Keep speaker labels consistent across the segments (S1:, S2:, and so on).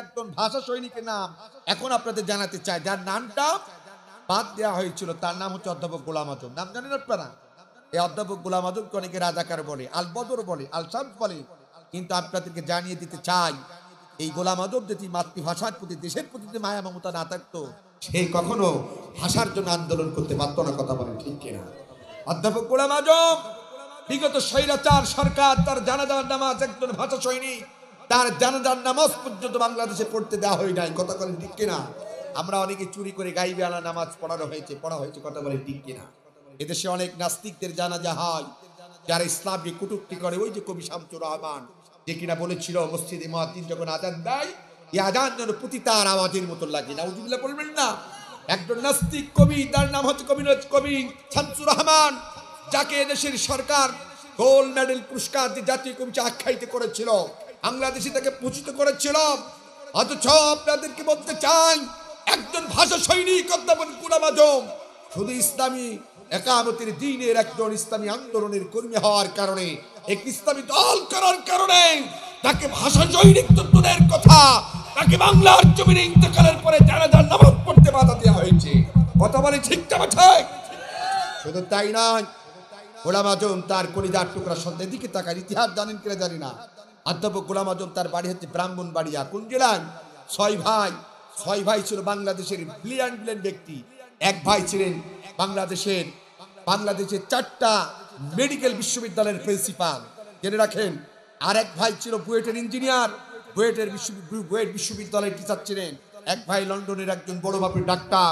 S1: একজন ভাষা সৈনিকের নাম এখন আপনাদের জানাতে চাই, যার নামটা বাদ দেওয়া হয়েছিল, তার নাম হচ্ছে অধ্যাপক গোলাম আজম। নাম জানেন আপনারা? এই অধ্যাপক গোলাম আজমকে অনেকে রাজাকার বলে, আল বদর বলে, আল শামস বলে। কিন্তু আপনাদেরকে জানিয়ে দিতে চাই, এই গোলাম আজম যদি মাতৃভাষার প্রতি, দেশের প্রতি যে মায়া মমতা না থাকতো, সে কখনো ভাষার জন্য আন্দোলন করতে পারতো না। কথা বলেন ঠিক কিনা? অধ্যাপক গোলাম আজম বিগত স্বৈরাচার সরকার তার জানাজার নামাজ, একজন ভাষা সৈনিক তার জানাজার নামাজ পর্যন্ত বাংলাদেশে পড়তে দেওয়া হয় নাই। কথা বলেন ঠিক কিনা? আমরা অনেকে চুরি করে গাইবে আনা নামাজ পড়া হয়েছে। কথা বলেন ঠিক কিনা? এদেশে অনেক নাস্তিকদের জানাজা হয়, যারা ইসলামকে কটূক্তি করে। ওই যে কবি শামসুর রহমান, যে কিনা বলেছিল মসজিদে মুয়াজ্জিন যখন আযান দেয়, এই আযান যেন পতিতার আওয়াজের মতো লাগে। নাউজুবিল্লাহ বলবেন না? একজন নাস্তিক কবি, তার নাম হচ্ছে কবি শামসুর রহমান, যাকে এদেশের সরকার গোল্ড মেডেল পুরস্কার দিয়ে জাতীয় কবি আখ্যায়িত করেছিল, বাংলাদেশে তাকে পূজিত করেছিল। অথচ আপনাদেরকে বলতে চাই, একজন ভাষা সৈনিক অধ্যাপক গোলাম আজম শুধু ইসলামী একামতের দ্বীনের একজন ইসলামী আন্দোলনের কর্মী হওয়ার কারণে, এক ইসলামী দল করার কারণে তাকে ভাষা সৈনিক তত্ত্বের কথা, তাকে বাংলার জমিনে ইন্তেকালের পরে জানাজার নামাজ পড়তে বাধা দেওয়া হয়েছে। কথা বলে ঠিক না ঠিক? শুধু তাই নয়, গোলাম আজম তার কলিজার টুকরা সন্তান, দিকে তাকার ইতিহাস জানেন কিনা জানি না। অধ্যাপক গোলাম আজম তার বাড়ি হচ্ছে ব্রাহ্মণবাড়িয়া। কোন জেলায়? ছয় ভাই ছিল বাংলাদেশের ব্রিলিয়ান্ট ব্যক্তি। এক ভাই ছিলেন বাংলাদেশের 4টা মেডিকেল বিশ্ববিদ্যালয়ের প্রিন্সিপাল, জেনে রাখেন। আর এক ভাই ছিল বুয়েটের ইঞ্জিনিয়ার, বুয়েট বিশ্ববিদ্যালয়ের টিচার ছিলেন। এক ভাই লন্ডনের একজন বড় মাপের ডাক্তার।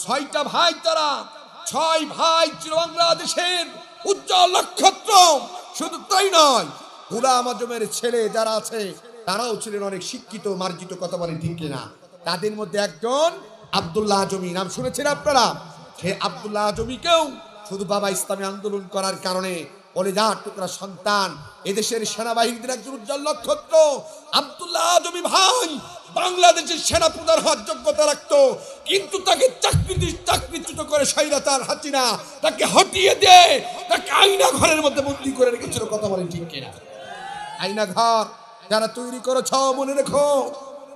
S1: 6টা ভাই, তারা 6 ভাই ছিল বাংলাদেশের উজ্জ্বল নক্ষত্র। শুধু তাই নয়, গোলাম আজমের ছেলে যারা আছে তারাও ছিলেন অনেক শিক্ষিত মার্জিত। কথা বলেন ঠিক কিনা? তাদের মধ্যে একজন আব্দুল্লাহ আজমি, নাম শুনেছেন আপনারা? সে আব্দুল্লাহ আজমিকেও শুধু বাবা ইসলামী আন্দোলন করার কারণে কলিজার টুকরা সন্তান, এদেশের সেনাবাহিনীর একজন উজ্জ্বল নক্ষত্র আব্দুল্লাহ আজমি ভাই বাংলাদেশের সেনা প্রধান হওয়ার যোগ্যতা রাখতো। কিন্তু তাকে চাকরিচ্যুত করে স্বৈরাচার হাসিনা তাকে হটিয়ে দেয়, তাকে আয়না ঘরের মধ্যে বন্দী করে রেখেছিল। কথা বলেন ঠিক কিনা? আয়না ঘর যারা তৈরি করেছ, মনে রেখো,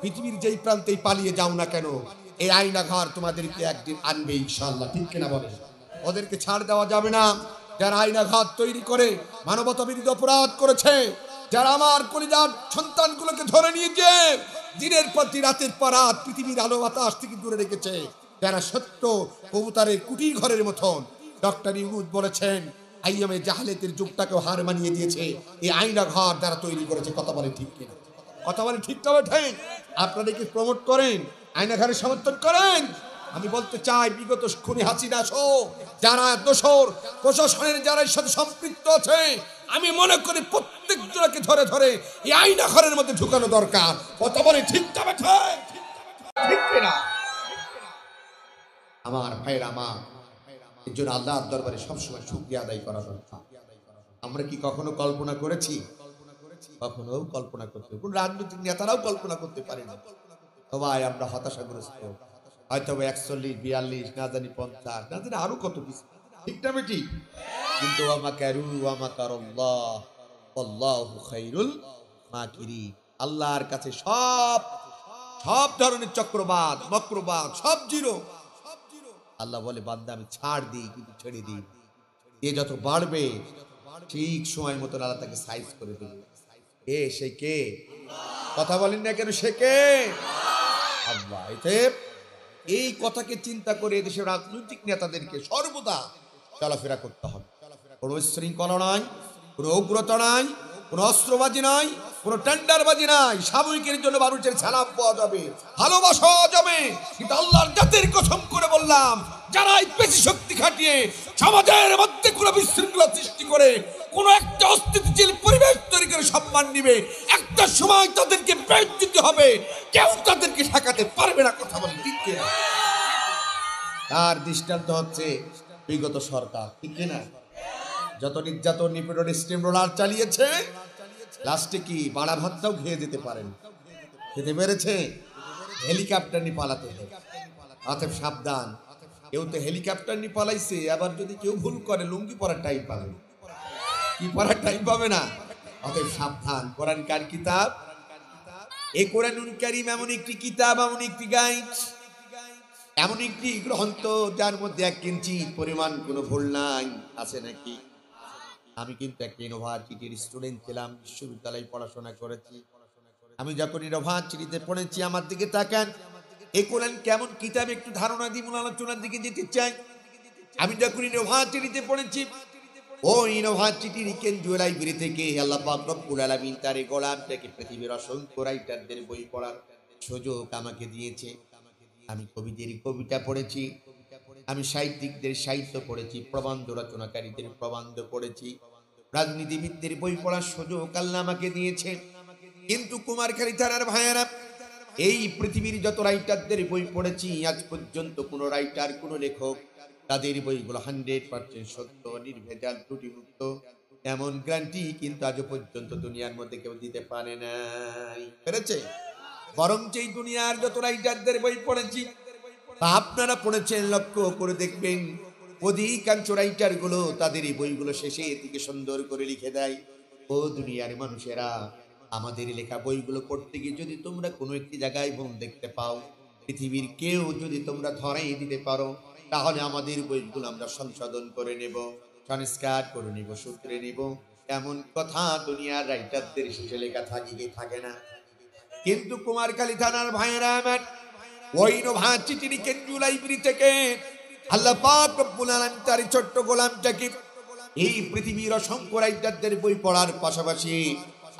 S1: পৃথিবীর যেই প্রান্তেই পালিয়ে যাও না কেন, এই আয়না ঘর তোমাদেরকে একদিন আনবে ইনশাআল্লাহ। ঠিক কিনা বলে? ওদেরকে ছাড় দেওয়া যাবে না। যারা আয়না ঘর তৈরি করে মানবতা বিরোধী অপরাধ করেছে, যারা আমার কলিজার সন্তানগুলোকে ধরে নিয়েছে, দিনের পর দিন রাতের পর রাত পৃথিবীর আলো বাতাস থেকে দূরে রেখেছে, যারা সত্য কবুতরের কুটির ঘরের মতন, ডক্টর ইউনুস বলেছেন আইয়ামে জাহালিয়াতের যুগটাকেও হার মানিয়ে দিয়েছে এই আয়না ঘর যারা তৈরি করেছে। কথা বলে ঠিক কিনা? কথা বলে ঠিক তবে ঠিক? আপনারা কি প্রমোট করেন, আয়না ঘরের সমর্থন করেন? আমি বলতে চাই, বিগত খুনি হাসিনা সহ যারা দোষর প্রশাসনের যারা এর সাথে সম্পৃক্ত আছে, আমি মনে করি প্রত্যেক জনকে ধরে ধরে এই আয়না ঘরের মধ্যে ঢুকানো দরকার। কথা বলে ঠিক তবে ঠিক কিনা? আমার ভাইরা, আমার এর জন্য আল্লাহর দরবারে সবসময় শুকরিয়া আদায় করা দরকার। আমরা কি কখনো কল্পনা করেছি? কখনো কল্পনা করতে, কোন রাজনৈতিক নেতারাও কল্পনা করতে পারে না। সবাই আমরা হতাশাগ্রস্ত, হয়তো 41, 42, না জানি 50, না জানি আরো কত কিছু। ঠিক না বেটি? কিন্তু আল্লাহর কাছে সব ধরনের চক্রবাদ মক্রবাদ সব জিরো। আল্লাহ বলে, বান্দা আমি ছাড় দিই, কিন্তু ছেড়ে দিই। এ যত বাড়বে ঠিক সময় মতন আল্লাহ তাকে সাইজ করে দেবে। সে কে? কথা বলেন না কেন? সে কে? আল্লাহ। এই কথাকে চিন্তা করে দেশের রাজনৈতিক নেতাদেরকে সর্বদা চলাফেরা করতে হবে। কোনো শৃঙ্খলা নাই, কোনো উগ্রতা নাই, কোনো অস্ত্রবাজি নাই, কোনো টেন্ডারবাজি নাই। সাময়িকের জন্য মানুষের সালাম পাওয়া যাবে, ভালোবাসা যাবে, কিন্তু আল্লাহর জাতের কসম করে বললাম, যারা বেশি শক্তি খাটিয়ে সমাজের মধ্যে কোনো বিশৃঙ্খলা সৃষ্টি করে কোন একটা অস্থিতিশীল পরিবেশ তৈরি করে সম্মান নিবে, একটা সময় তাদেরকে বেইজ্জতি হবে, কেউ তাদেরকে ঠেকাতে পারবে না। কথা বলে ঠিক কিনা? তার দৃষ্টান্ত হচ্ছে বিগত সরকার। ঠিক কিনা? যত নির্যাতন নিপীড়ন স্টিম রোলার চালিয়েছে, লাস্টে কি বাড়া ভাতটাও খেয়ে যেতে পারেন, খেতে পেরেছে? হেলিকপ্টার নিয়ে পালাতে হবে। অতএব সাবধান, কেউ তো হেলিকপ্টার নিয়ে পালাইছে, আবার যদি কেউ ভুল করে লুঙ্গি পরার টাইম পাবে, কি পরার টাইম পাবে না। অতএব সাবধান। কোরআন কার কিতাব, এই কোরআনুল কারীম এমন একটি কিতাব, এমন একটি গাইড, এমন একটি গ্রন্থ যার মধ্যে এক কিঞ্চিত পরিমাণ কোনো ভুল নাই। আছে নাকি? আমি কিন্তু একটা ইউনিভার্সিটির স্টুডেন্ট ছিলাম, বিশ্ববিদ্যালয়ে পড়াশোনা করেছি। আমি যখন ইউনিভার্সিটিতে পড়েছি, আমার দিকে তাকান, এই কোরআন কেমন কিতাব একটু ধারণা দিয়ে মূল আলোচনার দিকে যেতে চাই। আমি যখন ইউনিভার্সিটিতে পড়েছি, ওই ইউনিভার্সিটির কেন্দ্রীয় লাইব্রেরি থেকে আল্লাহ পাক রব্বুল আলামিন তার এই গোলামটাকে পৃথিবীর অসংখ্য রাইটারদের বই পড়ার সুযোগ আমাকে দিয়েছে। আমি কবিদের কবিতা পড়েছি, আমি সাহিত্যিকদের সাহিত্য পড়েছি, প্রবন্ধ রচনাকারীদের প্রবন্ধ পড়েছি, রাজনীতিবিদদের বই পড়ার সুযোগ আল্লাহ আমাকে দিয়েছে। কিন্তু কুমারখালী থানার ভাইয়েরা, এই পৃথিবীর যত রাইটারদের বই পড়েছি, আজ পর্যন্ত কোনো রাইটার, কোনো লেখক তাদের বইগুলো 100% সত্য, নির্ভেজাল, ত্রুটিমুক্ত, এমন গ্যারান্টি কিন্তু আজ পর্যন্ত দুনিয়ার মধ্যে কেউ দিতে পারে নাই। পেরেছে? বরং এই দুনিয়ার যত রাইটারদের বই পড়েছি, আপনারা পড়েছেন, লক্ষ্য করে দেখবেন অধিকাংশ রাইটার গুলো তাদের এই বইগুলো শেষে এদিকে সুন্দর করে লিখে দেয়, ও দুনিয়ার মানুষেরা, আমাদের লেখা বইগুলো পড়তে গিয়ে যদি তোমরা কোনো একটি জায়গায় ভুল দেখতে পাও, পৃথিবীর কেউ যদি তোমরা ধরাই দিতে পারো, তাহলে আমাদের বইগুলো আমরা সংশোধন করে নেব, সংস্কার করে নেব, সূত্রে নেব। এমন কথা দুনিয়ার রাইটারদের শেষে লেখা থাকে না। কিন্তু কুমারখালী থানার ভাইয়েরা আমার, ওই ইউনিভার্সিটির কেন্দ্রীয় লাইব্রেরি থেকে আল্লাহ পাক রব্বুল আলামিন তার ছোট্ট গোলামটাকে এই পৃথিবীর অসংখ্য রাইটারদের বই পড়ার পাশাপাশি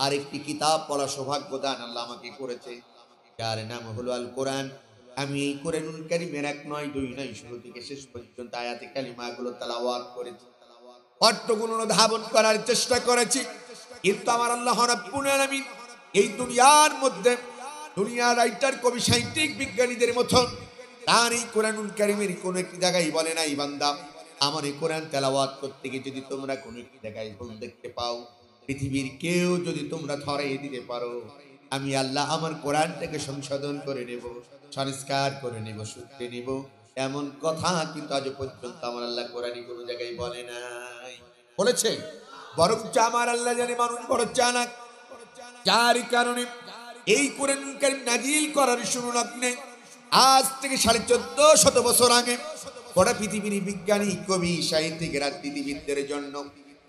S1: আরেকটি কিতাব পড়ার সৌভাগ্য দান আল্লাহ আমাকে করেছে, যার নাম হলো আল কোরআন। আমি এই কোরআনুল কারীমের 1 নয় 2 নয়, শুরু থেকে শেষ পর্যন্ত আয়াতে কালিমাগুলো তেলাওয়াত করেছি, অর্থগুলো ধারণ করার চেষ্টা করেছি। কিন্তু আমার আল্লাহ রাব্বুল আলামিন এই দুনিয়ার মধ্যে, দুনিয়ার রাইটার, কবি, সাহিত্যিক, বিজ্ঞানীদের মতো তার এই কোরআনুল কারীমের কোনো একটি জায়গায় বলে নাই, বান্দা আমার এই কোরআন তেলাওয়াত করতে গিয়ে যদি তোমরা কোনো একটি জায়গায় ভুল দেখতে পাও, পৃথিবীর কেউ যদি তোমরা ধরাই দিতে পারো, আমি আল্লাহ আমার কোরআনটাকে সংশোধন করে নেব, সংস্কার করে নেব, সূত্রে নেব। এমন কথা কিন্তু আজ পর্যন্ত আমার আল্লাহ কোরআনে কোনো জায়গায় বলে নাই। বলেছে? বরং আমার আল্লাহ জানে মানুষ বড় চালাক, যার কারণে এই কোরআনুল কারীম নাজিল করার শুরু লগ্নে আজ থেকে 1450 বছর আগে গোটা পৃথিবীর বিজ্ঞানী, কবি, সাহিত্যিক, রাজনীতিবিদদের জন্য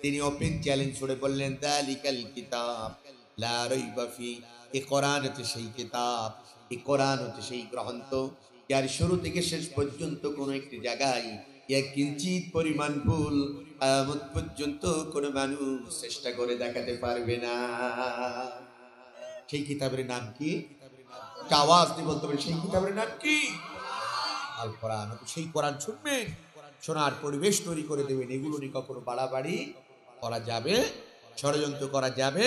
S1: তিনি ওপেন চ্যালেঞ্জ ছুড়ে বললেন, যালিকাল কিতাব লা রাইবা ফি, এই কোরআন হচ্ছে সেই কিতাব, এই কোরআন হচ্ছে সেই গ্রন্থ যার শুরু থেকে শেষ পর্যন্ত কোনো একটি জায়গায় এক কিঞ্চিত পরিমাণ ভুল কিয়ামত পর্যন্ত কোনো মানুষ চেষ্টা করে দেখাতে পারবে না। সেই কিতাবের নাম কি? আওয়াজ দিয়ে বলতে হবে, সেই কিতাবের নাম কি? আল কোরআন। সেই কোরআন শুনবেন, শোনার পরিবেশ তৈরি করে দেবেন। এগুলো নিয়ে কখনো বাড়াবাড়ি করা যাবে, ষড়যন্ত্র করা যাবে।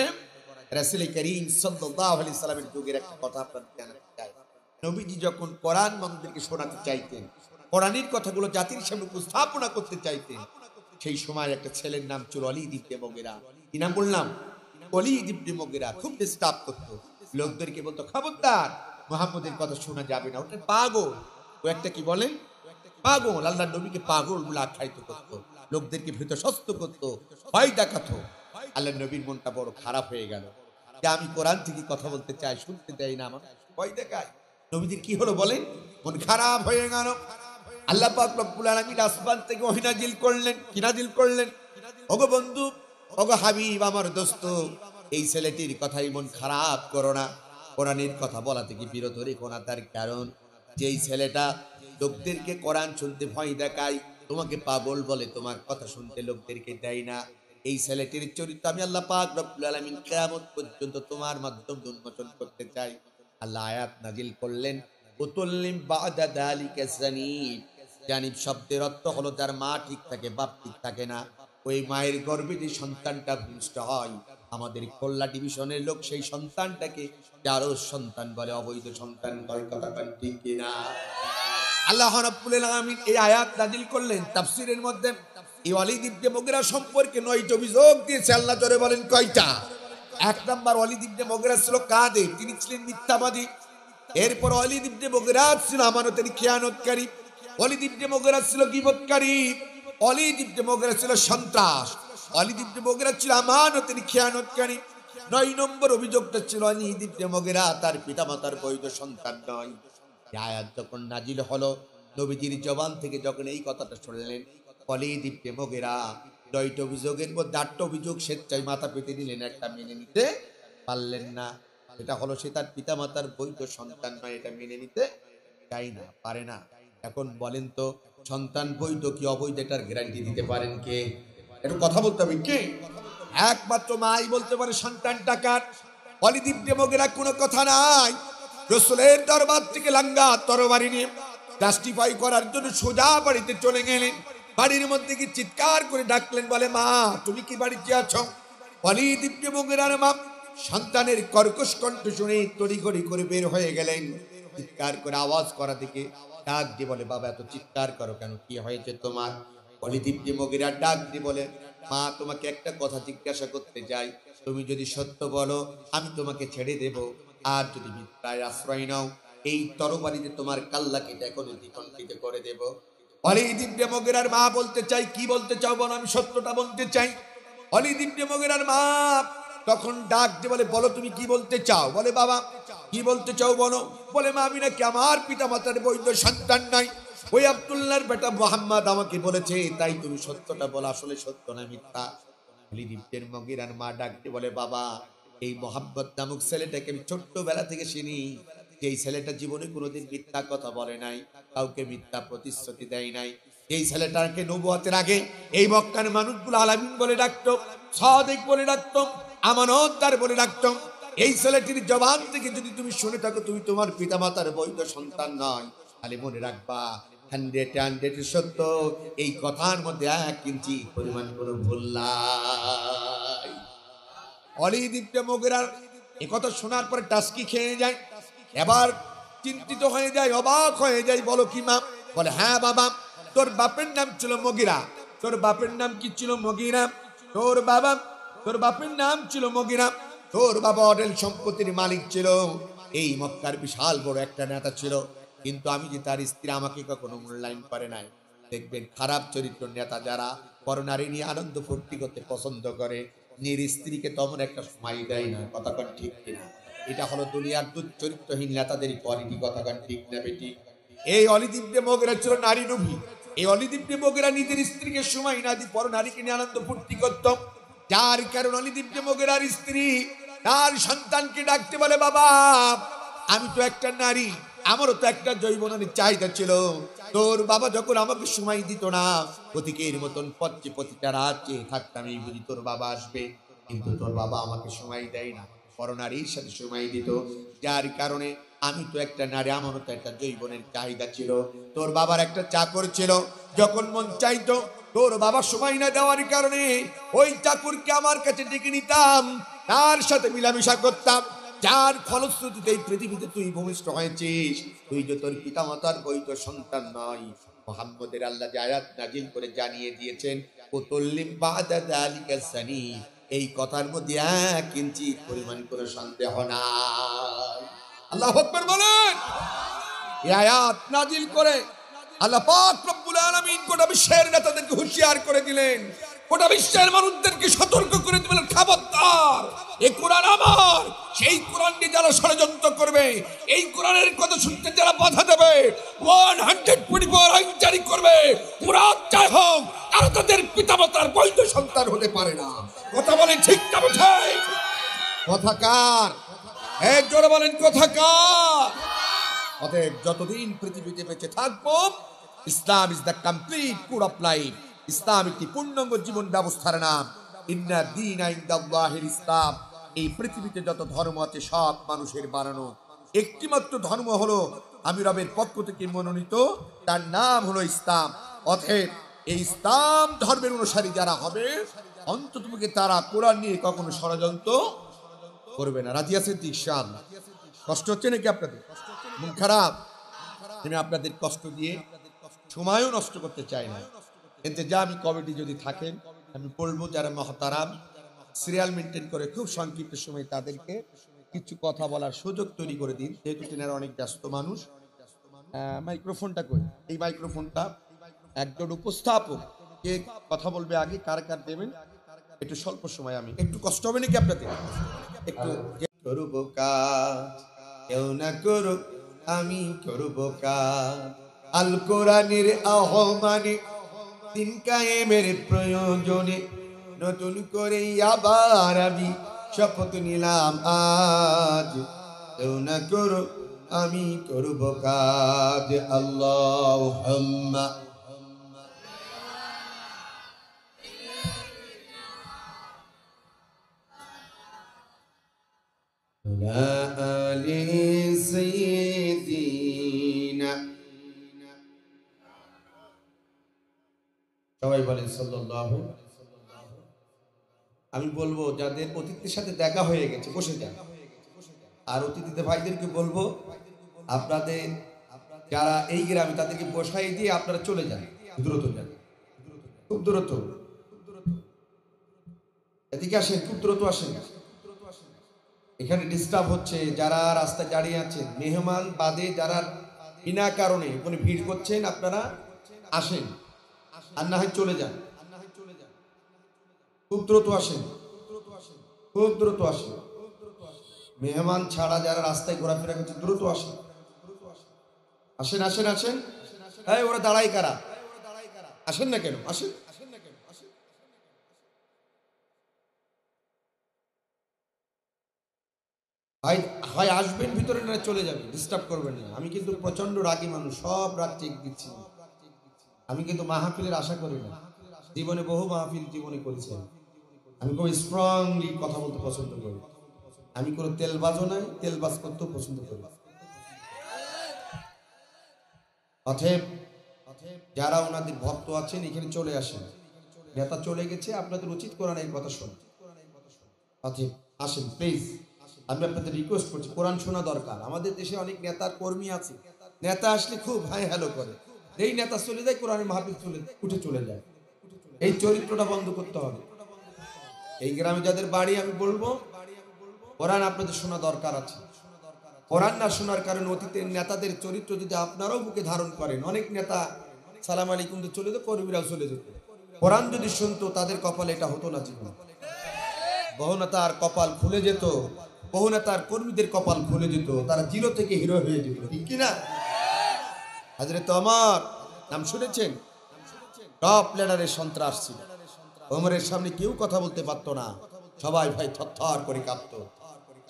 S1: রাসূল করিম সাল্লাল্লাহু আলাইহি সাল্লামের যুগের একটা কথা আপনাদের জানাতে চাই। নবীজি যখন কোরআন মানুষদেরকে শোনাতে চাইতেন, কোরআনের কথাগুলো জাতির সামনে উপস্থাপনা করতে চাইতেন, সেই সময় একটা ছেলের নাম ছিল ওলীদ ইবনে মুগীরা। কি নাম বললাম? ওলীদ ইবনে মুগীরা। খুব ডিস্টার্ব করতো, লোকদেরকে বলতো, খবরদার, মুহাম্মদের কথা শোনা যাবে না, ওটা পাগল। ও একটা কি বলেন? পাগল। আল্লাহর নবীকে পাগল বলে আখ্যায়িত করতো, লোকদেরকে ভীতসস্ত করতো, ভয় দেখাতো। আল্লাহর নবীর মনটা বড় খারাপ হয়ে গেল যে আমি কোরআন থেকে কথা বলতে চাই, শুনতে দেয় না, আমার ভয় দেখায়। নবীদের কি হলো বলেন? মন খারাপ হয়ে গেল। আল্লাহ পাক রব্বুল আলামিন আসমান থেকে ওহী নাজিল করলেন। কি নাজিল করলেন? ওগো বন্ধু, ওগো হাবিব, আমার দোস্ত, এই ছেলেটির কথাই মন খারাপ করো না, কোরআনের কথা বলা থেকে বিরত রেখো না। তার কারণ যে এই ছেলেটা লোকদেরকে কোরআন শুনতে ভয় দেখায়, তোমাকে পাগল বলে, তোমার কথা শুনতে লোকদেরকে দেয় না। এই ছেলেটির চরিত্র আমি আল্লাহ পাক রব্বুল আলামিন কিয়ামত পর্যন্ত তোমার মাধ্যমে উন্মোচন করতে চাই। আল্লাহ আয়াত নাজিল করলেন, উতুল্লিম বাদা যালিকা জানিব। জানিব শব্দের অর্থ হলো যার মা ঠিক থাকে, বাপ ঠিক থাকে না, ওই মায়ের গর্ভে যে সন্তানটা ভূমিষ্ঠ হয়, আমাদের খুলনা ডিভিশনের লোক সেই সন্তানটাকে জারজ সন্তান বলে, অবৈধ সন্তান বলে। কথাটা ঠিক কিনা? আল্লাহ রাব্বুল আলামিন এই আয়াত নাজিল করলেন। তাফসীরের মধ্যে এই ওলীদ ইবনে মুগীরা সম্পর্কে 9টা অভিযোগ দিয়েছে আল্লাহ। জোরে বলেন কয়টা? 1 নাম্বার, ওলীদ ইবনে মুগীরা ছিল কাযিব, তিনি ছিলেন মিথ্যাবাদী। এরপর ওলীদ ইবনে মুগীরা ছিল আমানতের খেয়ানতকারী, ওলীদ ইবনে মুগীরা ছিল গীবতকারী, ওলীদ ইবনে মুগীরা ছিল সন্ত্রাস, ওলীদ ইবনে মুগীরা ছিল আমানতের খেয়ানতকারী, 9 নম্বর অভিযোগটা ছিল ওয়ালিদ ইবনে মুগিরা তার পিতামাতার বৈধ সন্তান নয়। এই আয়াত যখন নাজিল হলো, নবীজির জবান থেকে যখন এই কথাটা শুনলেন, ওয়ালিদ ইবনে মুগিরা 9টা অভিযোগের মধ্যে 8টা অভিযোগ স্বেচ্ছায় মাথা পেতে দিলেন, একটা মেনে নিতে পারলেন না। এটা হলো সে তার পিতামাতার বৈধ সন্তান নয়, এটা মেনে নিতে চাই না, পারে না। এখন বলেন তো, সন্তান বৈধ কি অবৈধ এটার গ্যারান্টি দিতে পারেন কে? একটু কথা বলতে হবে কে? একমাত্র মাই বলতে পারে সন্তান টাকার। ওয়ালিদ ইবনে মুগিরা কোনো কথা নাই, রাসূলের দরবার থেকে লাঙ্গা তরবারি নিয়ে জাস্টিফাই করার জন্য সোজা বাড়িতে চলে গেলেন। বাড়ির মধ্যে কি চিৎকার করে ডাকলেন, বলে মা তুমি কি বাড়িতে আছো? ওয়ালিদ ইবনে মুগিরার মা সন্তানের কর্কশ কণ্ঠ শুনে তড়িঘড়ি করে বের হয়ে গেলেন। চিৎকার করে আওয়াজ করা থেকে ডাক দিয়ে বলে, বাবা এত চিৎকার করো কেন, কি হয়েছে তোমার? ওয়ালিদ ইবনে মুগিরা ডাক দিয়ে বলে, মা তোমাকে একটা কথা জিজ্ঞাসা করতে চাই, তুমি যদি সত্য বলো আমি তোমাকে ছেড়ে দেব, আর যদি মিথ্যায় আশ্রয় নাও এই তরবারিতে তোমার কাল্লা কেটে এখন দ্বিখণ্ডিত করে দেব। ওয়ালিদ ইবনে মুগিরার মা বলতে চাই, কি বলতে চাও বলো, আমি সত্যটা বলতে চাই। ওয়ালিদ ইবনে মুগিরার মা তখন ডাক দিয়ে বলে, বলো তুমি কি বলতে চাও? বলে বাবা কি বলতে চাও বলো। বলে মা আমি নাকি আমার পিতা মাতার বৈধ সন্তান নাই, ওই আব্দুল্লাহর বেটা মুহাম্মদ আমাকে বলেছে, তাই তুমি সত্যটা বলো, আসলে সত্য না মিথ্যা। ওয়ালিদ ইবনে মুগিরার মা ডাক দিয়ে বলে, বাবা এই মুহাম্মদ নামক ছেলেটাকে আমি ছোট্টবেলা থেকে চিনি, এই ছেলেটা জীবনে কোনোদিন মিথ্যা কথা বলে নাই, কাউকে মিথ্যা প্রতিশ্রুতি দেয় নাই। এই ছেলেটাকে নবুয়তের আগে এই মক্কার মানুষগুলো আলামিন বলে ডাকতো, সাদিক বলে ডাকতো, আমানতদার বলে ডাকতো। এই ছেলেটির জবান থেকে যদি তুমি শুনে থাকো তুমি তোমার পিতামাতার বৈধ সন্তান নয়, তাহলে মনে রাখবা 100 সত্য, এই কথার মধ্যে 1 ইঞ্চি পরিমাণ কোনো ভুল নাই। ওয়ালিদ ইবনে মুগিরার এই কথা শোনার পরে টাস্কি খেয়ে যায়, এবার চিন্তিত হয়ে যায়, অবাক হয়ে যায়। বলো কি মা? বলে হ্যাঁ বাবা, তোর বাপের নাম ছিল মুগিরা। তোর বাপের নাম কি ছিল? মুগিরা। তোর বাপের নাম ছিল মুগিরা। তোর বাবা অঢেল সম্পত্তির মালিক ছিল, এই মক্কার বিশাল বড় একটা নেতা ছিল, কিন্তু আমি যে তার স্ত্রী আমাকে কখনো মূল্যায়ন করে নাই। দেখবেন খারাপ চরিত্র নেতা যারা পরনারী নিয়ে আনন্দ ফুর্তি করতে পছন্দ করে, নিজের স্ত্রীকে তেমন একটা সময় দেয় না। কথা কন ঠিক কিনা? এটা হলো দুনিয়ার চরিত্রহীন নেতাদেরই কোয়ালিটি। কথা কন ঠিক না বেটি? এই ওয়ালিদ ইবনে মুগিরা ছিল নারী লোভী। এই ওয়ালিদ ইবনে মুগিরা নিজের স্ত্রীকে সময় না দিয়ে পরনারীকে নিয়ে আনন্দ ফুর্তি করত, যার কারণে ওয়ালিদ ইবনে মুগিরার স্ত্রী তার সন্তানকে ডাকতে বলে, বাবা আমি তো একটা নারী, আমারও তো একটা যৌবনের চাহিদা ছিল। তোর বাবা যখন আমাকে সময় দিত না, প্রতীকের মতন পথে প্রতিটা রাত চেয়ে থাকতাম এই বুঝি তোর বাবা আসবে, কিন্তু তোর বাবা আমাকে সময় দেয় না, পরনারীর সাথে সময় দিত, যার কারণে আমি তো একটা নারী, আমারও তো একটা যৌবনের চাহিদা ছিল। তোর বাবার একটা চাকর ছিল, যখন মন চাইতো তোর বাবা সময় না দেওয়ার কারণে ওই চাকরকে আমার কাছে ডেকে নিতাম, তার সাথে মিলামিশা করতাম, যার ফলশ্রুতিতে এই পৃথিবীতে তুই ভূমিষ্ঠ হয়েছিস। তুই যে তোর পিতামাতার বৈধ সন্তান নয়। মুহাম্মদের আল্লাহ যে আয়াত নাজিল করে জানিয়ে দিয়েছেন, কুতুল্লিম বাদা যালিকা সানি, এই কথার মধ্যে 1 ইঞ্চি পরিমাণ কোনো সন্দেহ নাই। আল্লাহু আকবার বলেন। এই আয়াত নাজিল করে আল্লাহ পাক রব্বুল আলামিন গোটা বিশ্বের নেতাদেরকে হুঁশিয়ার করে দিলেন, গোটা বিশ্বের মানুষদেরকে সতর্ক করে দিলেন, খবরদার এই কোরআন আমার, সেই কোরআন নিয়ে যারা ষড়যন্ত্র করবে, এই কোরআনের কথা শুনতে যারা বাধা দেবে, 124 আইন জারি করবে, কোরআন চাই হোক, তারা তাদের পিতামাতার বৈধ সন্তান হতে পারে না। কথা বলেন ঠিক না ঠিক? কথা কার? এক জোরে বলেন কথা কার? অতএব যতদিন পৃথিবীতে বেঁচে থাকবো, Islam is the complete code of life. ইসলাম একটি পূর্ণাঙ্গ জীবন ব্যবস্থার নাম। ইন্না দীনা ইনদাল্লাহিল ইসলাম। এই পৃথিবীতে যত ধর্ম আছে সব মানুষের বানানো, একটিমাত্র ধর্ম হলো আমি রবের পক্ষ থেকে মনোনীত, তার নাম হলো ইসলাম। অতএব এই ইসলাম ধর্মের অনুসারী যারা হবে, অন্ততপক্ষে তারা কোরআন নিয়ে কখনো ষড়যন্ত্র করবে না। রাজি আছেন ইনশাআল্লাহ? কষ্ট হচ্ছে নাকি আপনাদের? মন খারাপ? আমি আপনাদের কষ্ট দিয়ে সময়ও নষ্ট করতে চাই না। ইন্তেজামি কমিটি যদি থাকেন, আমি বলবো যারা মহতারাম সিরিয়াল মেনটেন করে খুব সংক্ষিপ্ত সময় তাদেরকে কিছু কথা বলার সুযোগ তৈরি করে দিন, যেহেতু তিনারা অনেক ব্যস্ত মানুষ। মাইক্রোফোনটা কই? এই মাইক্রোফোনটা একজন উপস্থাপক কে কথা বলবে আগে, কার কার দেবেন, একটু স্বল্প সময়, আমি একটু কষ্ট হবে নাকি আপনাদের? একটু করব কাজ, কেউ না করুক আমি করব কাজ। আল কোরআনের আহ্বানে দিন কায়েমের প্রয়োজনে নতুন করে আবার আমি শপথ নিলাম আজ, কেউ না করুক আমি করব কাজ। আল্লাহুম্মা আলা আলি সাইয়্যিদিনা, সবাই বলেন সাল্লাল্লাহু। আমি বলবো যাদের অতিথির সাথে দেখা হয়ে গেছে বসে যান, আর অতিথিতে ভাইদেরকে বলবো আপনাদের যারা এই গ্রামে তাদেরকে বসাই দিয়ে আপনারা চলে যান, দ্রুত যান, খুব দ্রুত এদিকে আসেন, খুব দ্রুত আসেন, এখানে ডিস্টার্ব হচ্ছে। যারা রাস্তায় দাঁড়িয়ে আছেন মেহমান বাদে যারা বিনা কারণে কোনো ভিড় করছেন আপনারা আসেন, আর না হয় চলে যান, খুব দ্রুত আসেন, খুব দ্রুত আসেন। মেহমান ছাড়া যারা রাস্তায় ঘোরাফেরা করছে দ্রুত আসেন, আসেন আসেন আসেন। হ্যাঁ, ওরা দাঁড়াই কারা, আসেন না কেন, আসেন। ভাই হয় আসবেন ভিতরে, না চলে যাবেন, ডিস্টার্ব করবেন না। আমি কিন্তু প্রচন্ড রাগী মানুষ, সব রাগ চেক দিচ্ছি। আমি কিন্তু মাহফিলের আশা করি না, জীবনে বহু মাহফিল জীবনে করেছি। আমি খুব স্ট্রংলি কথা বলতে পছন্দ করি। আমি কোনো তেলবাজও নাই, তেলবাজ করতেও পছন্দ করি। অতএব যারা ওনাদের ভক্ত আছেন এখানে চলে আসেন, নেতা চলে গেছে, আপনাদের উচিত কোরআনের কথা শোনা। অতএব আসেন প্লিজ, আমি আপনাদের রিকোয়েস্ট করছি, কোরআন শোনা দরকার। আমাদের দেশে অনেক নেতার কর্মী আছে, নেতা আসলে খুব হাই হ্যালো করে, এই নেতা চলে যায় কোরআনের মাহফিল উঠে চলে যায়। এই চরিত্রটা বন্ধ করতে হবে। এই গ্রামে যাদের বাড়ি আমি বলবো কোরআন আপনাদের শোনা দরকার আছে। কোরআন না শোনার কারণে অতীতের নেতাদের চরিত্র যদি আপনারাও বুকে ধারণ করেন, অনেক নেতা সালাম আলাইকুম তো চলে যেত, কর্মীরাও চলে যেত। কোরআন যদি শুনতো তাদের কপালে এটা হতো না জীবন। বহু নেতার কপাল খুলে যেত, বহু নেতার কর্মীদের কপাল খুলে যেত, তারা জিরো থেকে হিরো হয়ে যেত, ঠিক কিনা? হযরত ওমর নাম শুনেছেন? টপ লিডারের সন্ত্রাস ছিল। ওমরের সামনে কেউ কথা বলতে পারতো না, সবাই ভাই থরথর করে কাঁপতো।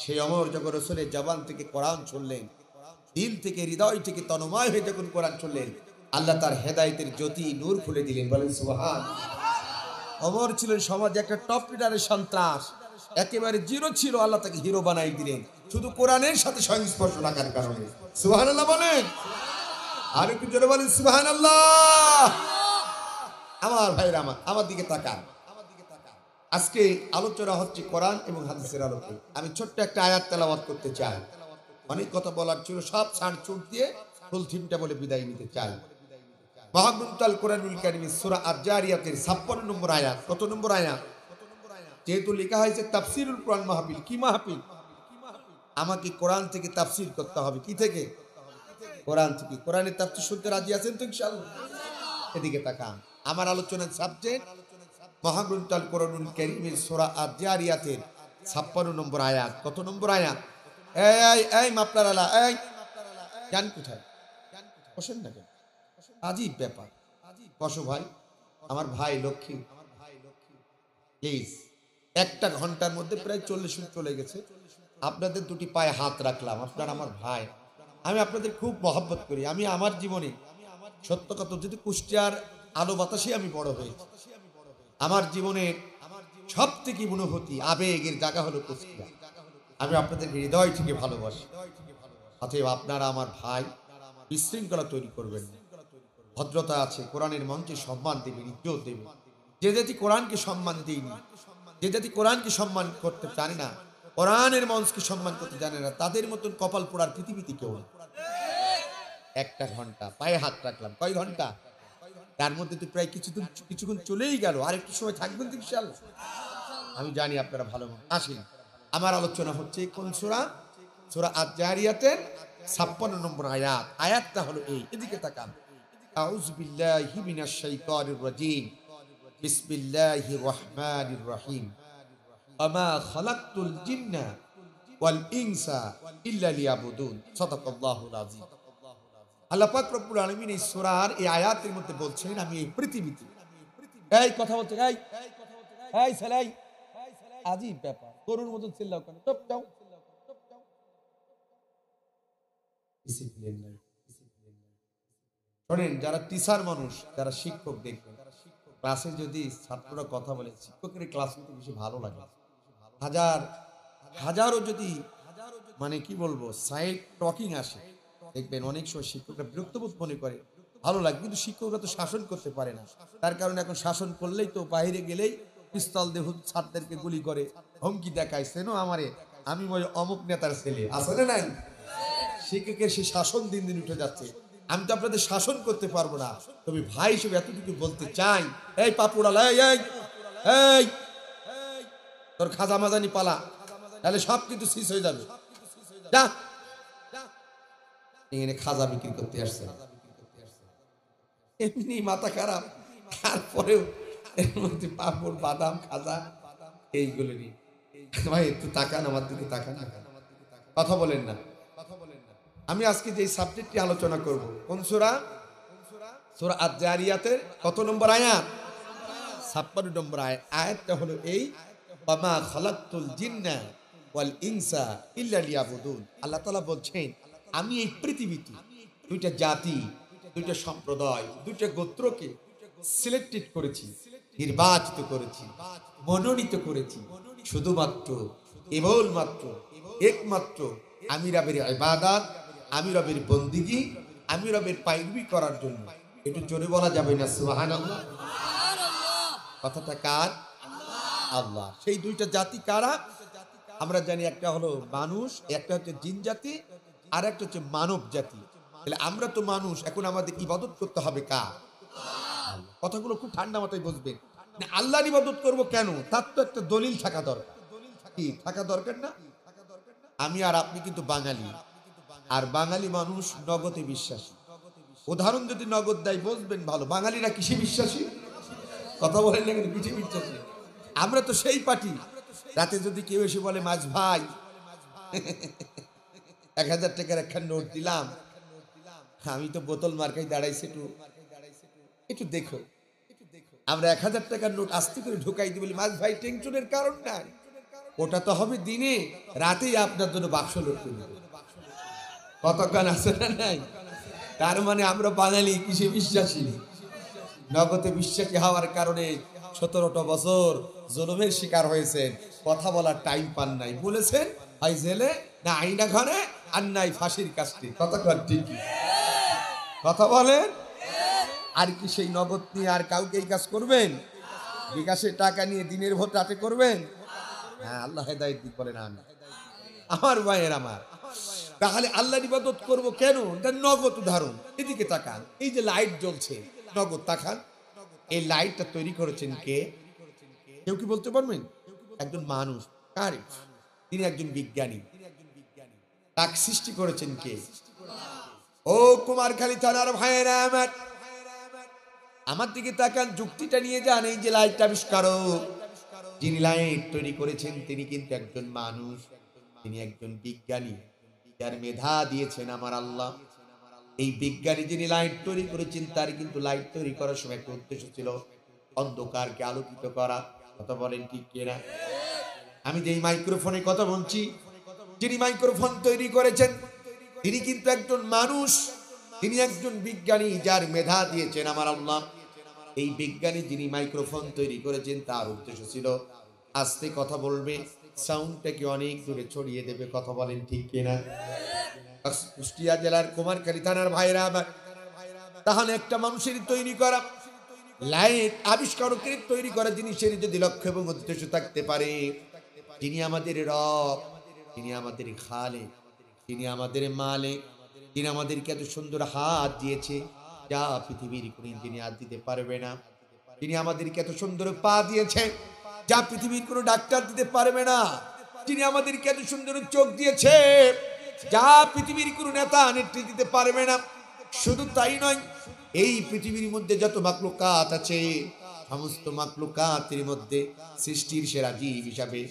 S1: সেই ওমর যখন রাসূলের জবান থেকে কোরআন শুনলেন, দিল থেকে হৃদয় থেকে তন্ময় হয়ে যখন কোরআন শুনলেন, আল্লাহ তার হেদায়েতের জ্যোতি নূর খুলে দিলেন। বলেন সুবহানাল্লাহ। ওমর ছিলেন সমাজে একটা টপ লিডারের সন্ত্রাস, একেবারে জিরো ছিল, আল্লাহ তাকে হিরো বানাই দিলেন শুধু কোরআনের সাথে সংস্পর্শ রাখার কারণে। সুবহানাল্লাহ বলেন, আর একটু জোরে বলেন সুবহানাল্লাহ। আমার ভাইরা আমার দিকে তাকান। আজকে আলোচনা হচ্ছে কোরআন এবং হাদিসের আলোকে। আমি ছোট্ট একটা আয়াত তেলাওয়াত করতে চাই। অনেক কথা বলার ছিল, সব ছাড় ছুট দিয়ে ফুল থিমটা বলে বিদায় নিতে চাই। মহাগ্রন্থ কোরআনুল কারীম সূরা আয-যারিয়াতের 56 নম্বর আয়াত। কত নম্বর আয়াত? যেহেতু লেখা হয়েছে তাফসীরুল কোরআন মাহফিল, কি মাহফিল? আমাকে কোরআন থেকে তাফসীর করতে হবে। কি থেকে? কোরআন থেকে। কোরআনের তাফসীর শুনতে রাজি আছেন তো ইনশাআল্লাহ? এদিকে তাকান। আমার আলোচনার সাবজেক্ট মহাগ্রন্থ আল কোরআনুল কারীমের সূরা আয-যারিয়াতের 56 নম্বর আয়াত। কত নম্বর আয়াত? এই মাপলারালা, এই জান কোথায়? বসেন না কেন? আজীব ব্যাপার। বসো ভাই, আমার ভাই লক্ষ্মী, প্লিজ। একটা ঘন্টার মধ্যে প্রায় 40 মিনিট চলে গেছে। আপনাদের দুটি পায়ে হাত রাখলাম, আপনারা আমার ভাই, আমি আপনাদের খুব মহব্বত করি। আমি আমার জীবনে সত্য কথা, যদি কুষ্টিয়ার আলো বাতাসে আমি বড় হয়েছি, আমার জীবনের সব থেকে অনুভূতি আবেগের জায়গা হলো কুষ্টিয়া। আমি আপনাদের হৃদয় থেকে ভালোবাসি। অতএব আপনারা আমার ভাই, বিশৃঙ্খলা তৈরি করবেন না, ভদ্রতা আছে, কোরআনের মঞ্চে সম্মান দেবেন, ইজ্জত দেবেন। যে জাতি কোরআনকে সম্মান দেয়নি, যে জাতি কোরআনকে সম্মান করতে জানে না, কোরআনের মঞ্চকে সম্মান করতে জানে না, তাদের মতন কপাল পোড়ার পৃথিবীতে কেউ না। একটা ঘন্টা পায়ে হাত রাখলাম, কয় ঘন্টা? তার মধ্যে তো প্রায় কিছুক্ষণ চলেই গেল, আর একটু সময় থাকবেন তো ইনশাআল্লাহ। আমি জানি আপনারা ভালো। আসেন, আমার আলোচনা হচ্ছে কোন সূরা? সূরা আয-যারিয়াতের 56 নম্বর আয়াত। আয়াতটা হলো এই, এদিকে তাকান। আউযু বিল্লাহি মিনাশ শাইতানির রাজীম, বিসমিল্লাহির রহমানির রহিম। ওয়ামা খালাকতুল জিন্না ওয়াল ইনসা ইল্লা লিয়াবুদুন। সাদাকাল্লাহুল আযীম। আল্লাহ পাক রব্বুল আলামিন এই সূরার এই আয়াতের মধ্যে বলছেন, আমি এই পৃথিবীতে এই কথা বলতে এই ছেলে, আজীব ব্যাপার, গরুর মতো চিল্লাও কেন? চুপ যাও। শোনেন, যারা টিচার মানুষ, যারা শিক্ষক, দেখবেন ক্লাসে যদি ছাত্ররা কথা বলে, শিক্ষকের ক্লাস কিন্তু বেশি ভালো লাগে। হাজারও যদি মানে কি বলবো সাইড টকিং আসে, দেখবেন অনেক সময় শিক্ষকরা বিরক্তবোধ মনে করে, ভালো লাগে। কিন্তু শিক্ষকরা তো শাসন করতে পারে না, তার কারণে এখন শাসন করলেই তো বাইরে গেলেই পিস্তল দিয়ে ছাত্রদেরকে গুলি করে হুমকি দেখায়, সেনো আমারে, আমি ওই অমুক নেতার ছেলে, আসলে নাই? শিক্ষকের সে শাসন দিন দিন উঠে যাচ্ছে। আমি তো আপনাদের শাসন করতে পারবো না, তবে ভাই হিসেবে এতটুকু বলতে চাই, এই পাপুড়াল, এই তোর খাজা মাজানি পালা, তাহলে সব কিছু শেষ হয়ে যাবে। যা, এখানে খাজা বিক্রি করতে আসছে, এমনি মাথা খারাপ, তারপরেও এর মধ্যে পাপড়, বাদাম, খাজা এইগুলো নিয়ে। ভাই একটু তাকান, আমার দিকে তাকান, কথা বলেন না। আমি আজকে যে সাবজেক্টটি আলোচনা করব, কোন সূরা? সূরা আয-যারিয়াতের কত নম্বর আয়াত? 56 নম্বর আয়াতটা হলো এই, ওয়ামা খালাকতুল জিন্না ওয়াল ইনসা ইল্লা লিয়াবুদুন। আল্লাহ তাআলা বলছেন, আমি এই পৃথিবীতে দুইটা জাতি, দুইটা সম্প্রদায়, দুইটা গোত্রকে সিলেক্টেড করেছি, নির্বাচিত করেছি, মনোনীত করেছি শুধুমাত্র, কেবলমাত্র, একমাত্র আমি রবের ইবাদত, আমি রবের বন্দিগি, আমি রবের পাইরবি করার জন্য। একটু জোরে বলা যাবে না সুবহানাল্লাহ? কথাটা কার? আল্লাহ। সেই দুইটা জাতি কারা? আমরা জানি, একটা হলো মানুষ, একটা হচ্ছে জিন জাতি, আর একটা হচ্ছে মানব জাতি। তাহলে আমরা তো মানুষ, এখন আমাদের ইবাদত করতে হবে কার? কথাগুলো খুব ঠান্ডা মাথায় বুঝবেন। আল্লাহর ইবাদত করব কেন, তার তো একটা দলিল থাকা দরকার। কি থাকা দরকার না? আমি আর আপনি কিন্তু বাঙালি, আর বাঙালি মানুষ নগদে বিশ্বাসী। উদাহরণ যদি নগদ দেয় বুঝবেন ভালো, বাঙালিরা কিসে বিশ্বাসী? কথা বলেন না, কিন্তু কিসে বিশ্বাসী? আমরা তো সেই পার্টি, রাতে যদি কেউ এসে বলে মাছ ভাই 1000 টাকার একটা নোট দিলাম, আমি তো বোতল মার্কায় দাঁড়াইছি, একটু দেখো, আমরা 1000 টাকার নোট আস্তে করে ঢুকাই দিই, বলি মাছ ভাই টেনশনের কারণ নাই, ওটা তো হবে দিনে, রাতেই আপনার জন্য বাক্স লোড করে দেবে। কতক্ষণ আছে না নাই? তার মানে আমরা বাঙালি কিসে বিশ্বাসী? নগদে বিশ্বাসী হওয়ার কারণে 17টা বছর জুলুমের শিকার হয়েছেন, কথা বলার টাইম পান নাই, বলেছেন হয় জেলে, না আইনা ঘরে, আর নাই ফাঁসির কাজটি। কতক্ষণ ঠিক কথা বলেন? আর কি সেই নগদ নিয়ে আর কাউকে এই কাজ করবেন? বিকাশের টাকা নিয়ে দিনের ভোট রাতে করবেন? হ্যাঁ, আল্লাহ হেদায়েত দিক বলেন আমি। আমার ভাইয়ের আমার, তাহলে আল্লাহর ইবাদত করব কেন? এটা নগদ উদাহরণ। এদিকে তাকান, এই যে লাইট জ্বলছে, নগদ তাকান, এই লাইটটা তৈরি করেছেন কে? কেউ কি বলতে পারবেন? একজন মানুষ। কারি, তিনি একজন বিজ্ঞানী। তাকে সৃষ্টি করেছেন কে? ও কুমারখালী থানার ভাইয়েরা আমার, আমার দিকে তাকান, যুক্তিটা নিয়ে যান। এই যে লাইট আবিষ্কারক, যিনি লাইট তৈরি করেছেন, তিনি কিন্তু একজন মানুষ, তিনি একজন বিজ্ঞানী, যার মেধা দিয়েছেন আমার আল্লাহ। এই বিজ্ঞানী যিনি লাইট তৈরি করেছেন, তার কিন্তু লাইট তৈরি করার সময় একটা উদ্দেশ্য ছিল, অন্ধকারকে আলোকিত করা। কথা বলেন ঠিক কিনা? আমি যেই মাইক্রোফোনে কথা বলছি, যিনি মাইক্রোফোন তৈরি করেছেন, তিনি কিন্তু একজন মানুষ, তিনি একজন বিজ্ঞানী, যার মেধা দিয়েছেন আমার আল্লাহ। এই বিজ্ঞানী যিনি মাইক্রোফোন তৈরি করেছেন, তার উদ্দেশ্য ছিল আস্তে কথা বলবে, সাউন্ডটাকে অনেক দূরে ছড়িয়ে দেবে। কথা বলেন ঠিক কিনা? কুষ্টিয়া জেলার কুমারখালী থানার ভাইরা, তাহলে একটা মানুষের তৈরি করা লাইট আবিষ্কারকের তৈরি করা জিনিসের যদি লক্ষ্য এবং উদ্দেশ্য থাকতে পারে, যিনি আমাদের রব, তিনি আমাদের খালেক, তিনি আমাদের মালিক, তিনি আমাদেরকে এত সুন্দর হাত দিয়েছে যা পৃথিবীর কোন ইঞ্জিনিয়ার দিতে পারবে না। তিনি আমাদেরকে এত সুন্দর পা দিয়েছে যা পৃথিবীর কোনো ডাক্তার দিতে পারবে না। তিনি আমাদেরকে এত সুন্দর চোখ দিয়েছে যা পৃথিবীর কোনো নেতা নেত্রী দিতে পারবে না। শুধু তাই নয়, এই পৃথিবীর মধ্যে যত মাখলুকাত আছে, সমস্ত মাখলুকাতের মধ্যে সৃষ্টির সেরা জীব হিসাবে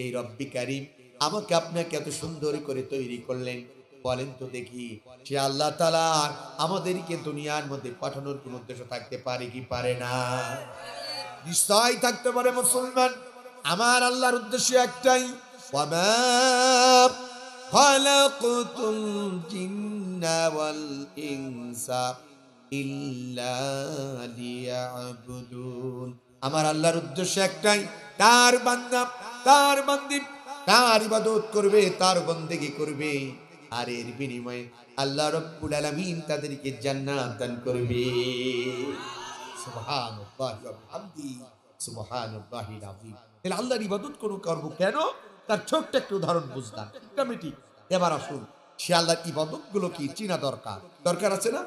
S1: এই রব্বি কারীম আমাকে আপনাকে এত সুন্দর করে তৈরি করলেন, বলেন তো দেখি সে আল্লাহ তাআলা আমাদেরকে দুনিয়ার মধ্যে পাঠানোর কোন উদ্দেশ্য থাকতে পারে কি পারে না? নিশ্চয় থাকতে পারে মুসলমান। আমার আল্লাহর উদ্দেশ্য একটাই, ওয়ামা খালাকতুল জিন্না ওয়াল ইনসা ইল্লা লিয়াবুদুন। আমার আল্লাহর উদ্দেশ্য একটাই, তার বান্দা তার বান্দি তার ইবাদত করবে, তার বন্দেগী করবে, আর এর বিনিময়ে আল্লাহ রাব্বুল আলামিন তাদেরকে জান্নাত দান করবে। সুবহানাল্লাহি ওয়া বিহামদিহি সুবহানাল্লাহিল আযীম। তাহলে আল্লাহর ইবাদত করব কেন? তার ছোট্ট একটা উদাহরণ বুঝলাম, মোটামুটি। এবার আসুন সে আল্লাহর ইবাদত গুলো কি চিনা দরকার, দরকার আছে না?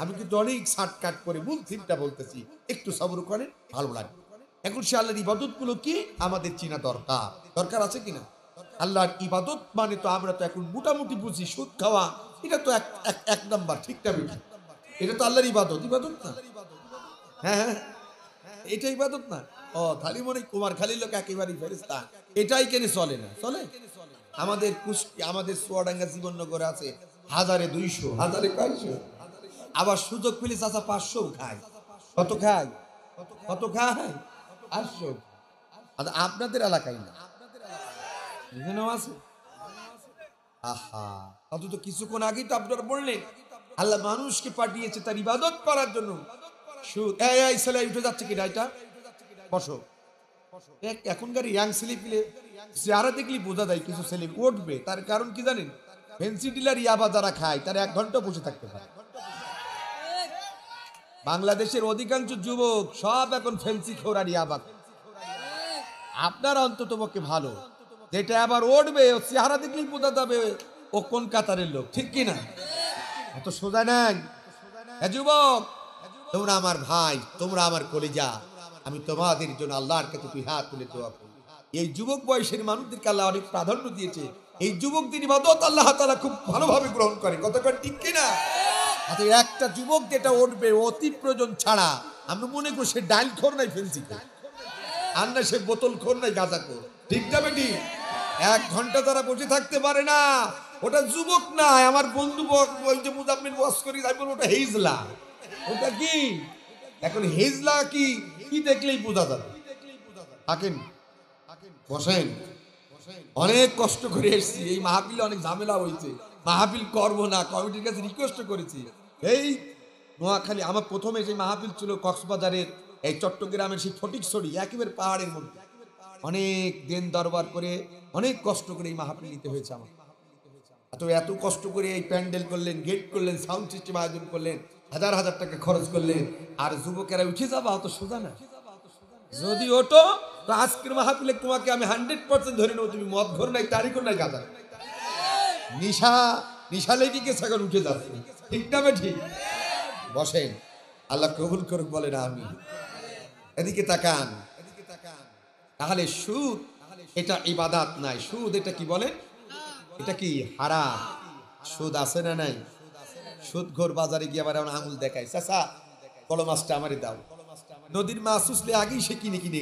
S1: আমি কিন্তু অনেক শর্টকাট করে মূল থিমটা বলতেছি, একটু সবর করেন, ভালো লাগবে। এখন সে আল্লাহর ইবাদত গুলো কি আমাদের চিনা দরকার, দরকার আছে কিনা? আল্লাহর ইবাদত মানে তো আমরা তো এখন মোটামুটি বুঝি, সুদ খাওয়া এটা তো এক নাম্বার, ঠিক না বেশি? এটা তো আল্লাহর ইবাদত, ইবাদত না? হ্যাঁ হ্যাঁ, এটা ইবাদত না? ও তাহলে মনে কুমার খালির লোক একেবারেই ফেরেশতা, এটাই কেন চলে না? চলে। আমাদের আমাদের সোয়াডাঙ্গা জীবননগরে আছে 1200, 1500, আবার সুযোগ পেলে চাচা 500 খায়। কত খায়? কত খায়? 800। আচ্ছা, আপনাদের এলাকায় না, এখানেও আছে। আহা, অথচ কিছুক্ষণ আগেই তো আপনারা বললেন আল্লাহ মানুষকে পাঠিয়েছে তার ইবাদত করার জন্য। সুদ, এই ছেলে উঠে যাচ্ছে কিনা, এটা বসো। এখনকার ইয়াং ছেলে পিলে চেহারা দেখলেই বোঝা যায় কিছু ছেলে উঠবে। তার কারণ কি জানেন? ফেন্সি ডিলার ইয়াবা যারা খায় তারা 1 ঘন্টা বসে থাকতে পারে। বাংলাদেশের অধিকাংশ যুবক সব এখন ফেন্সি খোর আর ইয়াবা। আপনার অন্তত পক্ষে ভালো, যেটা আবার উঠবে ও চেহারা দেখলেই বোঝা যাবে ও কোন কাতারের লোক, ঠিক কিনা? এত সোজা নাই। যুবক, তোমরা আমার ভাই, তোমরা আমার কলিজা, আমি তোমাদের জন্য আল্লাহর কাছে তুই হাত তুলে দোয়া করি। এই যুবক বয়সের মানুষদেরকে আল্লাহ অনেক প্রাধান্য দিয়েছে। এই যুবকদের ইবাদত আল্লাহ তাআলা খুব ভালোভাবে গ্রহণ করে, কতক্ষণ, ঠিক কিনা? আচ্ছা, একটা যুবক যেটা উঠবে অতি প্রয়োজন ছাড়া, আমরা মনে করি সে ডাইল খোর নাই, ফেন্সি খোর, আর না সে বোতল খোর নাই, গাঁজা খোর, ঠিক না বেটি? 1 ঘন্টা তারা বসে থাকতে পারে না, ওটা যুবক না। আমার বন্ধু ওই যে মুজাম্মিল ওয়াজ করি, তাই বল ওটা হিজলা। ওটা কি এখন হিজলা কি কি দেখলেই বোঝা যাবে। থাকেন, বসেন। অনেক কষ্ট করে এসেছি, এই মাহফিলে অনেক ঝামেলা হয়েছে, মাহফিল করবো না, কমিটির কাছে রিকোয়েস্ট করেছি। এই নোয়াখালী আমার প্রথমে সেই মাহফিল ছিল কক্সবাজারের এই চট্টগ্রামের সেই ফটিকছড়ি, একেবারে পাহাড়ের মধ্যে। অনেক দিন দরবার করে অনেক কষ্ট করে এই মাহফিল নিতে হয়েছে আমার। এত কষ্ট করে এই প্যান্ডেল করলেন, গেট করলেন, সাউন্ড সিস্টেম আয়োজন করলেন, হাজার হাজার টাকা খরচ করলেন, আর যুবকেরা উঠে যাবা অত সোজা না। যদি ওটো তো আজকের মাহফিলে তোমাকে আমি 100% ধরে নেব তুমি মদ ঘর নাই, তারিখও নাই, গাঁজা নিশা লেগে গেছে, এখন উঠে যাচ্ছে, ঠিক না ঠিক? বসেন, আল্লাহ কবুল করুক, বলে না আমি। এদিকে তাকান। তাহলে সুদ এটা ইবাদত নাই, সুদ এটা কি বলেন? এটা কি হারাম। সুদ আছে না নাই? সুদঘর বাজারে গিয়ে আবার আঙুল দেখায়, চাচা বড় মাছটা আমারে দাও। নদীর মাছ উঠলে আগেই সে কিনে কিনে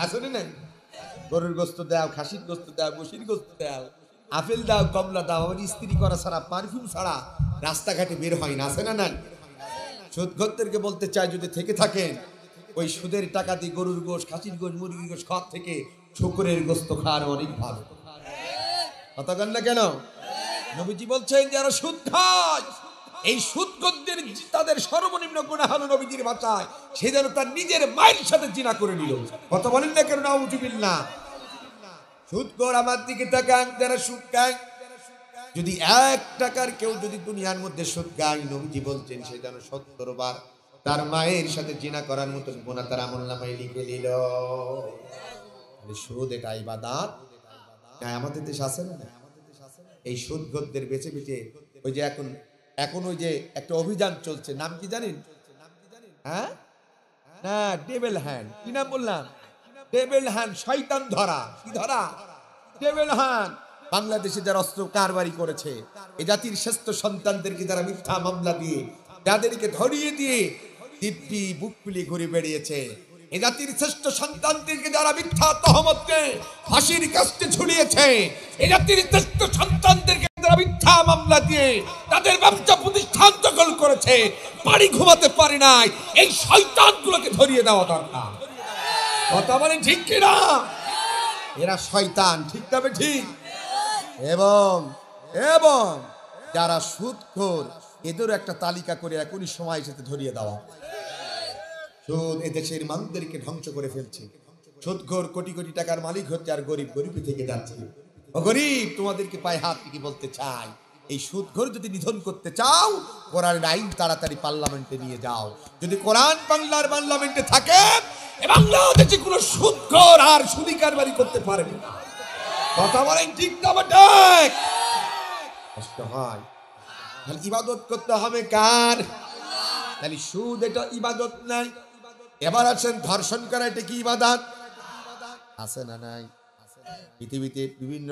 S1: আসলে নাই। গরুর গোস্ত দাও, খাসির গোস্ত দাও, বসির গোস্ত দাও, আপেল দাও, কমলা দাও, আবার ইস্ত্রি করা ছাড়া, পারফিউম ছাড়া রাস্তাঘাটে বের হয় না, আছে না নাই? সুদঘরদেরকে বলতে চাই, যদি থেকে থাকেন ওই সুদের টাকা দিয়ে গরুর গোশ, খাসির গোশ, মুরগির গোশ খাওয়ার থেকে শুকরের গোস্ত খাওয়ার অনেক ভালো। কথা বলেন না কেন? নবীজি বলছেন যারা সুদ খায়, এই সুদখোরদের তাদের সর্বনিম্ন গুনাহ হলো নবীজির ভাষায় সে যেন তার নিজের মায়ের সাথে জিনা করে নিল। কথা বলেন না কেন? নাউজুবিল্লাহ। সুদখোর আমার দিকে তাকান, যারা সুদ খায়, যদি 1 টাকার কেউ যদি দুনিয়ার মধ্যে সুদ খায়, নবীজি বলছেন সে যেন 70 বার তার মায়ের সাথে জিনা করার মতো গুনাহ তার আমলনামায় লিখে নিল। সুদ এটা ইবাদত না? আমাদের দেশে আছে না? এই সুদখোরদের বেঁচে বেঁচে ওই যে এখন ওই যে একটা অভিযান চলছে, নাম কি জানেন? হ্যাঁ না, ডেভিল হ্যান্ড। কি নাম বললাম? ডেভিল হ্যান্ড, শয়তান ধরা। কি ধরা? Devil hand. বাংলাদেশে যারা অস্ত্র কারবারি করেছে, এই জাতির শ্রেষ্ঠ সন্তানদেরকে যারা মিথ্যা মামলা দিয়ে তাদেরকে ধরিয়ে দিয়ে দিব্যি বুক ফুলিয়ে ঘুরে বেরিয়েছে, এ জাতির শ্রেষ্ঠ সন্তানদেরকে যারা মিথ্যা তহমতে ফাঁসির কাস্টে ঝুলিয়েছে, এ জাতির শ্রেষ্ঠ সন্তানদেরকে যারা মিথ্যা মামলা দিয়ে তাদের ব্যবসা প্রতিষ্ঠান দখল করেছে, বাড়ি ঘুমাতে পারে নাই, এই শয়তানগুলোকে ধরিয়ে দেওয়া দরকার। কথা বলেন ঠিক কিনা? এরা শয়তান, ঠিক তবে ঠিক। এবং এবং যারা সুদখোর এদেরও একটা তালিকা করে এখনই সময় সাথে ধরিয়ে দেওয়া। সুদ এদেশের মানুষদেরকে ধ্বংস করে ফেলছে। সুদখোর কোটি কোটি টাকার মালিক হচ্ছে, আর গরিব গরিবই থেকে যাচ্ছে। ও গরিব, তোমাদেরকে পায়ে হাত কি বলতে চাই, এই সুদখোর যদি নিধন করতে চাও, কোরআনের আইন তাড়াতাড়ি পার্লামেন্টে নিয়ে যাও। যদি কোরআন বাংলার পার্লামেন্টে থাকে, বাংলাদেশে কোনো সুদখোর আর সুদি কারবারি করতে পারবে না। কথা বলেন ঠিক না ঠিক? কষ্ট হয়। তাহলে ইবাদত করতে হবে কার? তাহলে সুদ এটা ইবাদত নাই। এবার আছেন ধর্ষণ করা, এটা কি ইবাদত? আছে না নাই? পৃথিবীতে বিভিন্ন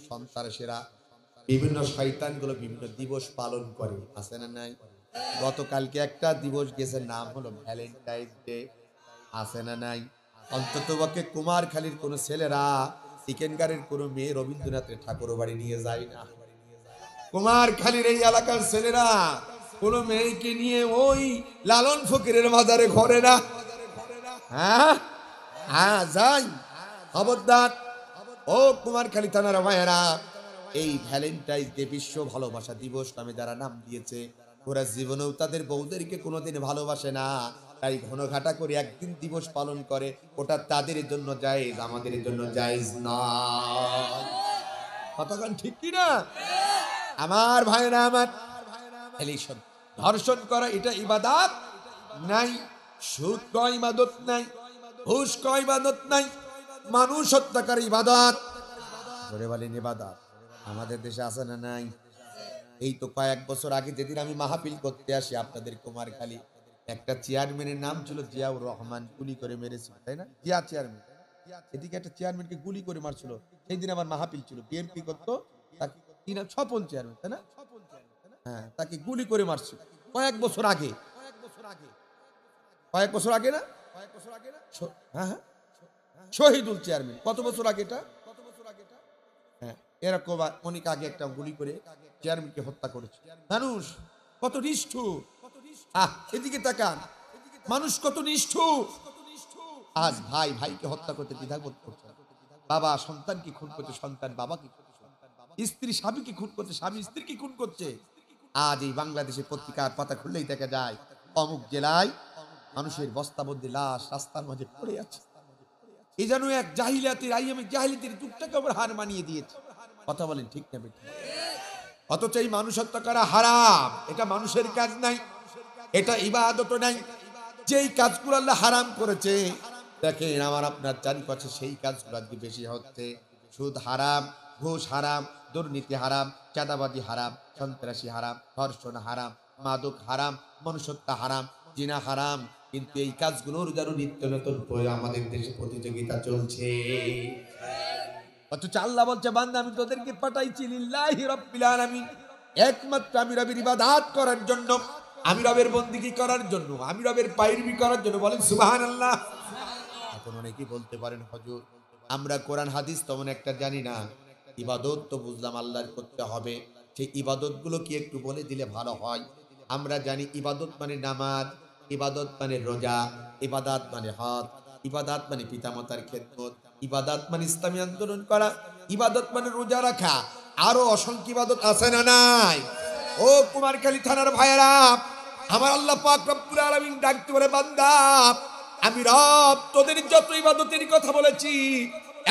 S1: সন্ত্রাসীরা, বিভিন্ন শয়তানগুলো বিভিন্ন দিবস পালন করে, আছে না নাই? গতকালকে একটা দিবস গেছে, নাম হলো ভ্যালেন্টাইন্স ডে, আছে না নাই? অন্ততপক্ষে কুমারখালীর কোন ছেলেরা চিকেনগারের কোন মেয়ে রবীন্দ্রনাথের ঠাকুর বাড়ি নিয়ে যায় না। কুমারখালীর এই এলাকার ছেলেরা কোন মেয়েকে নিয়ে ওই লালন ফকিরের মাজারে ঘরে না। হ্যাঁ হ্যাঁ, যাই। খবরদার ও কুমারখালী থানার ভাইয়েরা, এই ভ্যালেন্টাইন্স ডে বিশ্ব ভালোবাসা দিবস নামে যারা নাম দিয়েছে, ওরা জীবনেও তাদের বউদেরকে কোনোদিন ভালোবাসে না। তাই ঘনঘাটা করে একদিন দিবস পালন করে, ওটা তাদের জন্য জায়েজ, আমাদের জন্য জায়েজ না। কতক্ষণ ঠিক কিনা আমার ভাইরা? আমার ধর্ষণ করা এটা ইবাদত নাই, সুদ কয় ইবাদত নাই, ঘুষ কয় ইবাদত নাই, মানুষ হত্যাকারী ইবাদত। ধরে বলেন ইবাদত আমাদের দেশে আছে না নাই? এই তো কয়েক বছর আগে যেদিন আমি মাহফিল করতে আসি আপনাদের কুমারখালী, একটা চেয়ারম্যানের নাম ছিল জিয়াউর রহমান, গুলি করে মেরেছিল, তাই না? জিয়া চেয়ারম্যান, এদিকে একটা চেয়ারম্যানকে গুলি করে মারছিল। সেই দিন আমার মাহফিল ছিল, বিএনপি করতো, স্বপন চেয়ারম্যান, তাই না? হ্যাঁ, তাকে গুলি করে মারছিল কয়েক বছর আগে। কয়েক বছর আগে না? হ্যাঁ হ্যাঁ, শহীদুল চেয়ারম্যান। কত বছর আগে এটা? হ্যাঁ, এরকম অনেক আগে একটা গুলি করে চেয়ারম্যানকে হত্যা করেছে। মানুষ কত নিষ্ঠুর! এদিকে তাকান, মানুষ কত নিষ্ঠুর! আজ ভাই ভাইকে হত্যা করতে দ্বিধাবোধ করছে, বাবা সন্তানকে খুন করছে, সন্তান বাবাকে, স্ত্রী স্বামীকে খুন করছে, স্বামী স্ত্রীকে খুন করছে। আজ এই বাংলাদেশের পত্রিকার পাতা খুললেই দেখা যায় অমুক জেলায় মানুষের বস্তাবন্দি লাশ রাস্তার মাঝে পড়ে আছে। এই যেন এক জাহিলিয়াতের জাহিলিয়াতের যুগটাকে আবার হার মানিয়ে দিয়েছে। কথা বলেন ঠিক না বেঠিক? অথচ এই মানুষ হত্যা করা হারাম, এটা মানুষের কাজ নাই, এটা ইবাদত নাই। যেই কাজগুলো আল্লাহ হারাম করেছে, দেখেন আমার আপনার চারিপাশে সেই কাজগুলো আজকে বেশি হচ্ছে। সুদ হারাম, ঘুষ হারাম, দুর্নীতি হারাম, চাঁদাবাজি হারাম, সন্ত্রাসী হারাম, ধর্ষণ হারাম, মাদক হারাম, মানুষ হত্যা হারাম, জিনা হারাম। কিন্তু এই কাজগুলোর যেন নিত্য নতুন আমাদের দেশে প্রতিযোগিতা চলছে। অথচ আল্লাহ বলছে, বান্দা আমি তোদেরকে পাঠাইছি লিল্লাহি রাব্বিল আলামিন, একমাত্র আমি রবের ইবাদত করার জন্য, আমি রবের বন্দেগী করার জন্য, আমি রবের পায়রবি করার জন্য। বলেন সুবহানাল্লাহ। এখন অনেকেই বলতে পারেন, হুজুর আমরা কোরআন হাদিস তেমন একটা জানি না, ইবাদত তো বুঝলাম আল্লাহর করতে হবে, সেই ইবাদত গুলো কি একটু বলে দিলে ভালো হয়। আমরা জানি ইবাদত মানে নামাজ, ইবাদত মানে রোজা, ইবাদত মানে হজ, ইবাদত মানে পিতামাতার খেদমত, ইবাদত মানে ইসলামী আন্দোলন করা, ইবাদত মানে রোজা রাখা, আরো অসংখ্য ইবাদত আছে না নাই? ও কুমারখালী থানার ভাইয়েরা, আমার আল্লাহ পাক রব্বুল আলামিন ডাকতে বলে, বান্দা আমি রব তোদের যত ইবাদতের কথা বলেছি,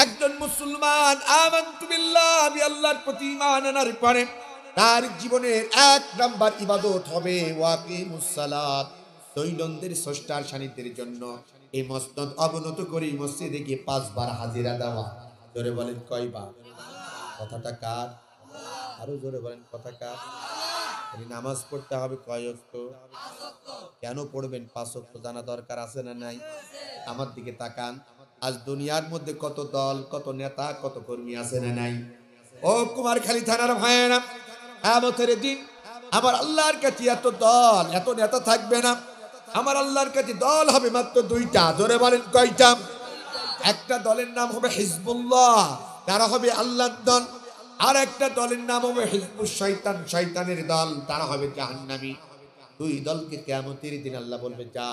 S1: একজন মুসলমান আমানতু বিল্লাহ, আমি আল্লাহর প্রতি ঈমান আনার পরে তার জীবনের 1 নাম্বার ইবাদত হবে ওয়াকিমুস সালাত, দৈনন্দিন স্রষ্টার সান্নিধ্যের জন্য এই মসনদ অবনত করে মসজিদে গিয়ে 5 বার হাজিরা দেওয়া। জোরে বলেন কয়বার? কথাটা কার? আরো জোরে বলেন কথা কার? নামাজ পড়তে হবে কয় ওয়াক্ত? কেন পড়বেন? 5 ওয়াক্ত জানা দরকার আছে না নাই? আমার দিকে তাকান, আজ দুনিয়ার মধ্যে কত দল, কত নেতা, কত কর্মী আছে না নাই? ও কুমারখালী থানার ভাইয়েরা, কিয়ামতের দিন আমার আল্লাহর কাছে এত দল, এত নেতা থাকবে না, আমার আল্লাহর কাছে দল হবে মাত্র দুইটা। জোরে বলেন কয়টা? একটা দলের নাম হবে হিজবুল্লাহ, তারা হবে আল্লাহর দল। আর একটা দলের নাম হবে হিজবুশ শয়তান, শয়তানের দল, তারা হবে জাহান্নামী। দুই দলকে কিয়ামতের দিন আল্লাহ বলবে, যা,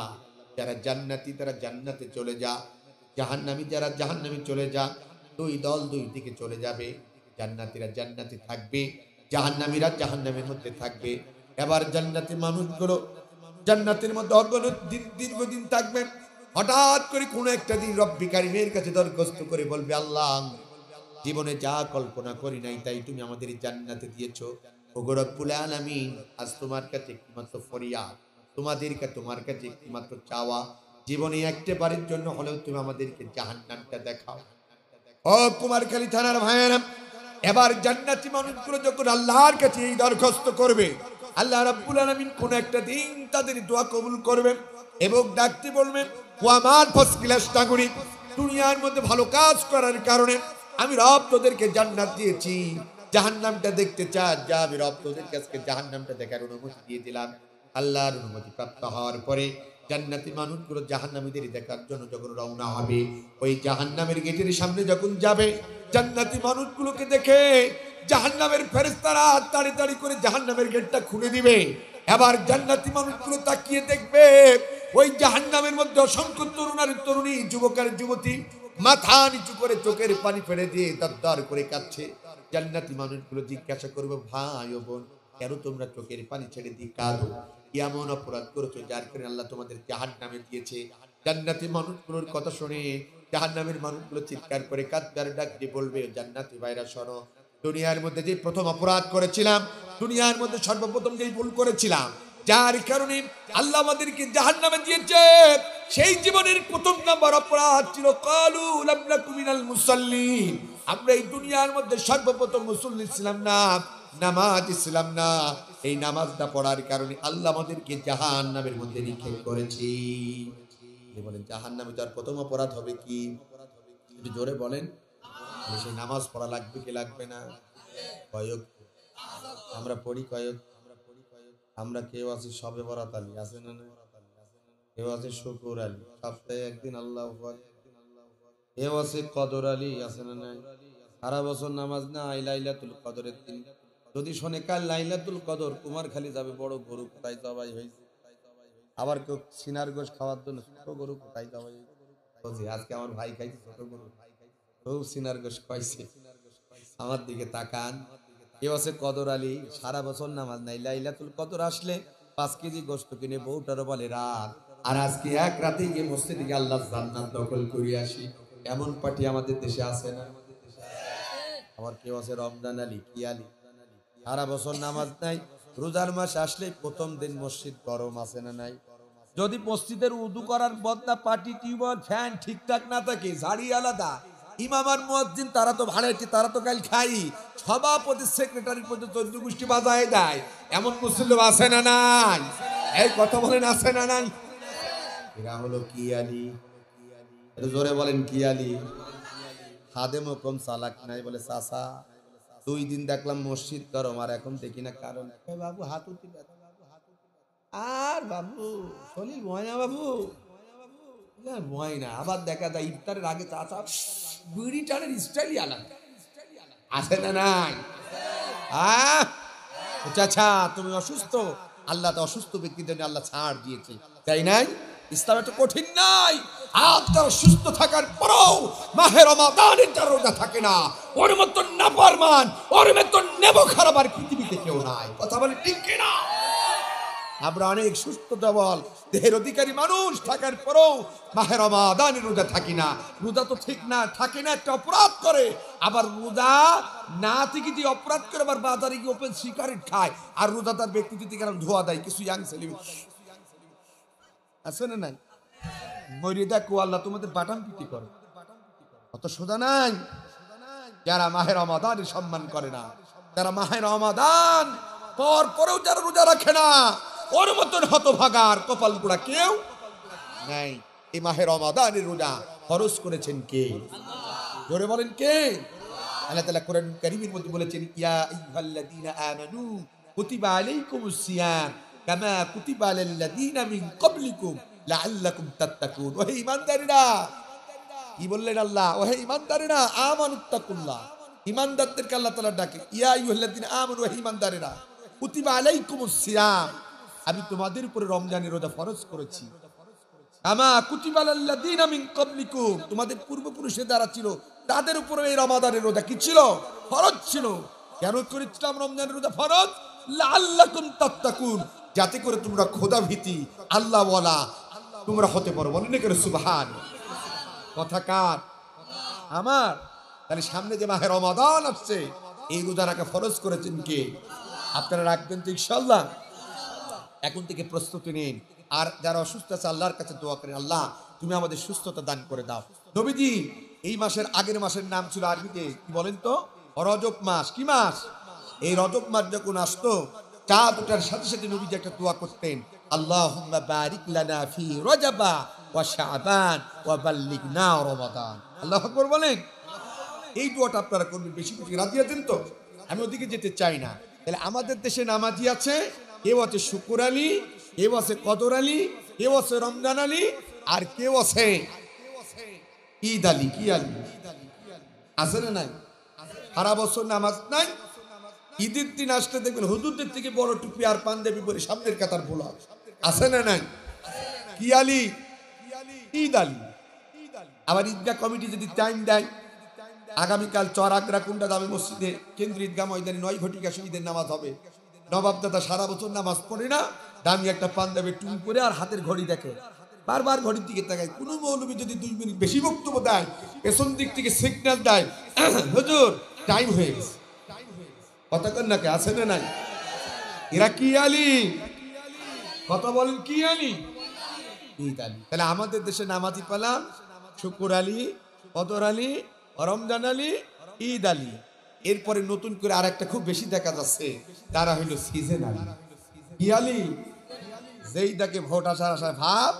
S1: যারা জান্নাতি তারা জান্নাতে চলে যা, জাহান্নামী যারা জাহান্নামে চলে যা। দুই দল দুই দিকে চলে যাবে, জান্নাতীরা জান্নাতে থাকবে, জাহান্নামীরা জাহান্নামের মধ্যে থাকবে। এবার জান্নাতি মানুষগুলো জান্নাতের মধ্যে অগণিত দিন দীর্ঘদিন থাকবে। হঠাৎ করে কোনো একটা দিন রব্বি কারিমের কাছে দরখাস্ত করে বলবে, আল্লাহ, জীবনে যা কল্পনা করি নাই তাই তুমি আমাদের জান্নাতে দিয়েছো। ওগো রব্বুল আলামিন, আজ তোমার কাছে একমাত্র ফরিয়াদ, তোমার কাছে একমাত্র চাওয়া, জীবনে একটা বারের জন্য হলেও তুমি আমাদেরকে জাহান্নামটা দেখাও। ও কুমারখালী থানার ভাইয়েরা, এবার জান্নাতি মানুষগুলো যখন আল্লাহর কাছে এই দরখাস্ত করবে, আল্লাহ রাব্বুল আলামিন কোন একটা দিন তাদের দোয়া কবুল করবেন এবং ডাকতে বলবেন, ও আমার ফার্স্ট ক্লাস নাগরিক, দুনিয়ার মধ্যে ভালো কাজ করার কারণে আমি রব তোদেরকে জান্নাত দিয়েছি, জাহান্নামটা দেখতে চাস, যা, আমি রব তোদেরকে আজকে জাহান্নামটা দেখার অনুমতি দিয়ে দিলাম। আল্লাহর অনুমতি প্রাপ্ত হওয়ার পরে জান্নাতি মানুষগুলো জাহান্নামীদের দেখার জন্য যখন রওনা হবে, ওই জাহান্নামের গেটের সামনে যখন যাবে, জান্নাতি মানুষগুলোকে দেখে জাহান্নামের ফেরেশতারা তাড়াতাড়ি করে জাহান্নামের গেটটা খুলে দিবে। এবার জান্নাতি মানুষগুলো তাকিয়ে দেখবে ওই জাহান্নামের মধ্যে অসংখ্য তরুণ আর তরুণী, যুবক আর যুবতী মাথা নিচু করে চোখের পানি ফেলে দিয়ে দরদর করে কাঁদছে। জান্নাতি মানুষগুলো জিজ্ঞাসা করবে, ভাই ও বোন, কেন তোমরা চোখের পানি ছেড়ে দিয়ে কাঁদো? এমন অপরাধ করেছো যার কারণে আল্লাহ তোমাদের জাহান্নামে দিয়েছে? জান্নাতি মানুষগুলোর কথা শুনে জাহান্নামের মানুষগুলো চিৎকার করে কাঁদবে আর ডাক দিয়ে বলবে, জান্নাতি ভাইরা শোনো, দুনিয়ার মধ্যে যে প্রথম অপরাধ করেছিলাম, দুনিয়ার মধ্যে সর্বপ্রথম যেই ভুল করেছিলাম, যার কারণে আল্লাহ আমাদেরকে জাহান্নামে দিয়েছে, সেই জীবনের প্রথম নাম্বার অপরাধ ছিল ক্বালু লাম নাকু মিনাল মুসাল্লিন। আমরা এই দুনিয়ার মধ্যে সর্বপ্রথম মুসল্লি ছিলাম না, নামাজ ছিলাম না। এই নামাজটা পড়ার কারণে আল্লাহ আমাদেরকে জাহান্নামের মধ্যে নিক্ষেপ করেছি। বলেন, জাহান্নামে যাওয়ার প্রথম অপরাধ হবে কি? একটু জোরে বলেন। সেই নামাজ পড়া লাগবে কি লাগবে না? কয়ক আমরা পড়ি, কয়ক আমরা কেউ আছি সবে বরাত আলী, আছে না? কেউ আছে শুকুর আলী, সপ্তাহে একদিন আল্লাহ, কেউ আছে কদর আলী, আছে না? নাই। সারা বছর নামাজ না, লাইলাতুল কদরের দিন যদি শোনে কাল লাইলাতুল কদর, কুমারখালী যাবে, বড় গরু কোথায় জবাই হয়েছে। আবার কেউ সিনার গোশ খাওয়ার জন্য ছোট গরু কোথায় জবাই হয়েছে। আজকে আমার ভাই খাইছে ছোট গরু, খুব সিনার গোশ খাইছে। আমার দিকে তাকান। কেউ আছে কদর আলী, সারা বছর নামাজ নাই, লাইলাতুল কদর আসলে 5 কেজি গোশত কিনে বউটারও বলে রাত, আর আজকে এক রাতে গিয়ে মসজিদে গিয়ে আল্লাহর জান্নাত দখল করে আসি। এমন পার্টি আমাদের দেশে আছে না? আবার কেউ আছে রমজান আলী, কি আলী, সারা বছর নামাজ নাই, রোজার মাস আসলে প্রথম দিন মসজিদ গরম, আছে না? নাই। যদি মসজিদের উদু করার বদলা পার্টি, টিউবওয়েল, ফ্যান ঠিকঠাক না থাকে, ঝাড়ি আলাদা, ইমাম আর মুয়াজ্জিন তারা তো ভাড়াইছে, তারা তো কাল খাই, সভাপতি সেক্রেটারি পর্যন্ত 14 গোষ্ঠী বাজায় দেয়, এমন মুসলিম আছে না নাই? এই কথা বলেন, আছে না নাই? এরা হলো কি আলী? জোরে বলেন, কি আলী? খাদেম কম চালাক নাই, বলে চাচা 2 দিন দেখলাম মসজিদ গরম, আর এখন দেখি না কারণ। বাবু হাত উঠি, আর বাবু শরীর ভয় না, বাবু ভয় না। আবার দেখা যায় ইফতারের আগে চাচা বিড়ি টানের স্টাইলই আলাদা, আছে না নাই? চাচা তুমি অসুস্থ, আল্লাহ তো অসুস্থ ব্যক্তিদের আল্লাহ ছাড় দিয়েছে, তাই নাই? ইসলাম এত কঠিন নাই। আপনার সুস্থ থাকার পরেও মাহে রমাদানের যার রোজা থাকে না, ওর মতো নাফরমান, ওর মতো নেবো খারাপ আর পৃথিবীতে কেউ নাই। কথা বলে ঠিক কিনা? আমরা অনেক সুস্থ সবল দেহের অধিকারী মানুষ থাকার পরেও মাহে রমাদানের রোজা থাকি না। রোজা তো ঠিক না, থাকে না, একটা অপরাধ করে। আবার রোজা না থেকে যে অপরাধ করে আবার বাজারে গিয়ে ওপেন সিগারেট খায়, আর রোজাদার ব্যক্তি যদি কারণ ধোয়া দেয়, কিছু ইয়াং ছেলে আছে না? নাই। মরিয়ে দেখো আল্লাহ তোমাদের বাটাম পিটি করে, অত সোজা নাই। যারা মাহে রমাদানের সম্মান করে না, যারা মাহে রমাদান পরেও যারা রোজা রাখে না, ওর মতন হতভাগার কপাল পোড়া কেউ নাই। এই মাহে রমাদানের রোজা ফরজ করেছেন কে? জোরে বলেন কে? আল্লাহ তাআলা কোরআন কারীমের মধ্যে বলেছেন, ইয়া আইয়ুহাল্লাযীনা আমানু কুতিবা আলাইকুমুস সিয়াম কামা কুতিবা আলাল্লাযীনা মিন ক্বাবলিকুম লাআল্লাকুম তাত্তাকুন। ওহে ঈমানদারেরা, কি বললেন আল্লাহ? ওহে ঈমানদারেরা, আমানুত্তাকুল্লাহ। ঈমানদারদেরকে আল্লাহ তাআলা ডাকে, ইয়া আইয়ুহাল্লাযীনা আমানু, ওহে ঈমানদারেরা, কুতিবা আলাইকুমুস সিয়াম, আমি তোমাদের উপরে রমজানের রোজা ফরজ করেছি। কামা কুতিবা আলাল্লাযীনা মিন ক্বাবলিকুম, তোমাদের পূর্বপুরুষের দ্বারা ছিল তাদের উপরে এই রমাদানের রোজা কি ছিল? ফরজ ছিল। কেন করেছিলাম রমজানের রোজা ফরজ? লাআল্লাকুম তাত্তাকুন, যাতে করে তোমরা খোদা ভীতি আল্লাহ ওয়ালা তোমরা হতে পারো। বলেন না কেন সুবহান? কথা কার? আমার। তাহলে সামনে যে মাহে রমাদান আসছে, এই রোজা রাখা ফরজ করেছেন কে? আপনারা রাখবেন তো ইনশাআল্লাহ? এখন থেকে প্রস্তুতি নিন। আর যারা অসুস্থ আছে আল্লাহর কাছে দোয়া করেন, আল্লাহ তুমি আমাদের সুস্থতা দান করে দাও। নবীজি এই মাসের আগের মাসের নাম ছিল আরবিতে কি বলেন তো? রজব মাস। কি মাস? এই রজব মাস যখন আসতো, চাঁদ ওঠার সাথে সাথে নবীজি একটা দোয়া করতেন, আল্লাহুম্মা বারিক লানা ফি রজবা ওয়া শাবান ওয়া বাল্লিগনা রমাদান। আল্লাহু আকবার বলেন। এই দোয়াটা আপনারা করবেন বেশি বেশি। রাজি আছেন তো? আমি ওদিকে যেতে চাই না। তাহলে আমাদের দেশে নামাজি আছে, কেউ আছে শুকুর আলী, কেউ আছে কদর আলী, কেউ আছে রমজান আলী, আর কেউ আছে ঈদ আলী। কি আলী আছে না নাই? সারা বছর নামাজ নাই, ঈদের দিন আসলে দেখবেন হুজুরদের থেকে বড় টুপি আর পাঞ্জাবি পরে সামনের কাতার বোলা আছে না নাই? কি আলী? ঈদ আলী। আবার ঈদগাহ কমিটি যদি টাইম দেয়, আগামীকাল চরাগরা কুন্ডা দামে মসজিদে কেন্দ্রীয় ঈদগাহ ময়দানে 9 ঘটিকা ঈদের নামাজ হবে। নবাব দাদা সারা বছর নামাজ পড়ে না, দামি একটা পাঞ্জাবি টুপি পরে আর হাতের ঘড়ি দেখে, বারবার ঘড়ির দিকে তাকায়। কোনো মৌলবী যদি 2 মিনিট বেশি বক্তব্য দেয়, পেছন দিক থেকে সিগন্যাল দেয়, হুজুর টাইম হয়ে গেছে। কথা কন না কে? আছে না নাই? এরা কি আলী? কথা বলেন, কি আলী? ঈদ আলী। তাহলে আমাদের দেশে নামাজি পেলাম শুকুর আলী, কদর আলী, রমজান আলী, ঈদ আলী। এরপরে নতুন করে আর একটা খুব বেশি দেখা যাচ্ছে, তারা হইল সিজন আলী। কি আলী? যেই তাকে ভোট আসার আশায় ভাব,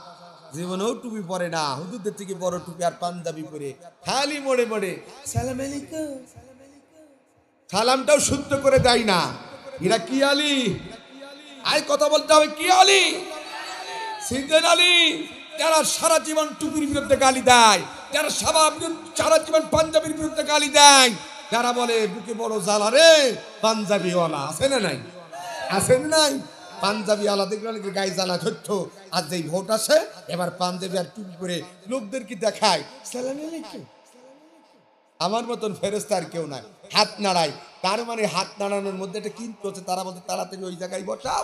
S1: জীবনেও টুপি পরে না, হুজুরদের থেকে বড় টুপি আর পাঞ্জাবি পরে খালি মোড়ে মোড়ে সালাম আলাইকুম, সালামটাও শুদ্ধ করে দেয় না। এরা কি আলী? আই কথা বলতে হবে, কি আলী? সিজন আলী। যারা সারা জীবন টুপির বিরুদ্ধে গালি দেয়, যারা সারা জীবন পাঞ্জাবির বিরুদ্ধে গালি দেয়, যারা বলে বুকে বড় জ্বালা রে পাঞ্জাবিওয়ালা। আছে না নাই? আছে না নাই? পাঞ্জাবিওয়ালা দেখলে নাকি গায়ে জ্বালা ধরতো, আর যেই ভোট আসে এবার পাঞ্জাবি আর টুপি করে লোকদেরকে দেখায় সালাম আলাইকুম। আমার মতন ফেরেশতা আর কেউ নাই, হাত নাড়ায়। তার মানে হাত নাড়ানোর মধ্যে একটা কিন্তু হচ্ছে, তারা বলতে তাড়াতাড়ি ওই জায়গায় বসাও,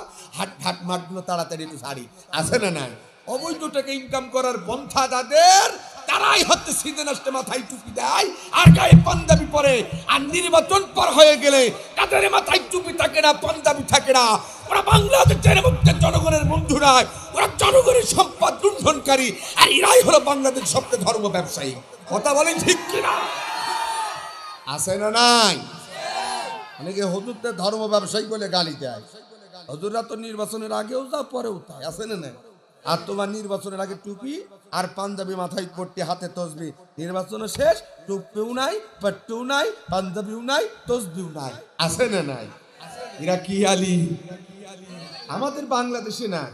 S1: হাট মাঠগুলো তাড়াতাড়ি একটু ছাড়ি। আছে না নাই? অবৈধ টাকা ইনকাম করার পন্থা যাদের, তারাই হচ্ছে সিজন আসতে মাথায় টুপি দেয় আর গায়ে পাঞ্জাবি পরে। আর নির্বাচন পর হয়ে গেলে তাদের মাথায় টুপি থাকে না, পাঞ্জাবি থাকে না। ওরা বাংলাদেশের মধ্যে জনগণের বন্ধু নয়, ওরা জনগণের সম্পদ লুণ্ঠনকারী। আর এরাই হলো বাংলাদেশ সবচেয়ে ধর্ম ব্যবসায়ী। কথা বলেন ঠিক কিনা? আছে না নাই? অনেকে হুজুরদের ধর্ম ব্যবসায়ী বলে গালি দেয়। হুজুররা তো নির্বাচনের আগেও যা পরেও তাই। আছে না নাই? আর তোমার নির্বাচনের আগে টুপি আর পাঞ্জাবি মাথায় পড়তে, হাতে তসবি, নির্বাচন শেষ টুপিও নাই, পাট্টুও নাই, পাঞ্জাবিও নাই, তসবিও নাই। আছে না নাই? এরা কি আলী? আমাদের বাংলাদেশে নাই।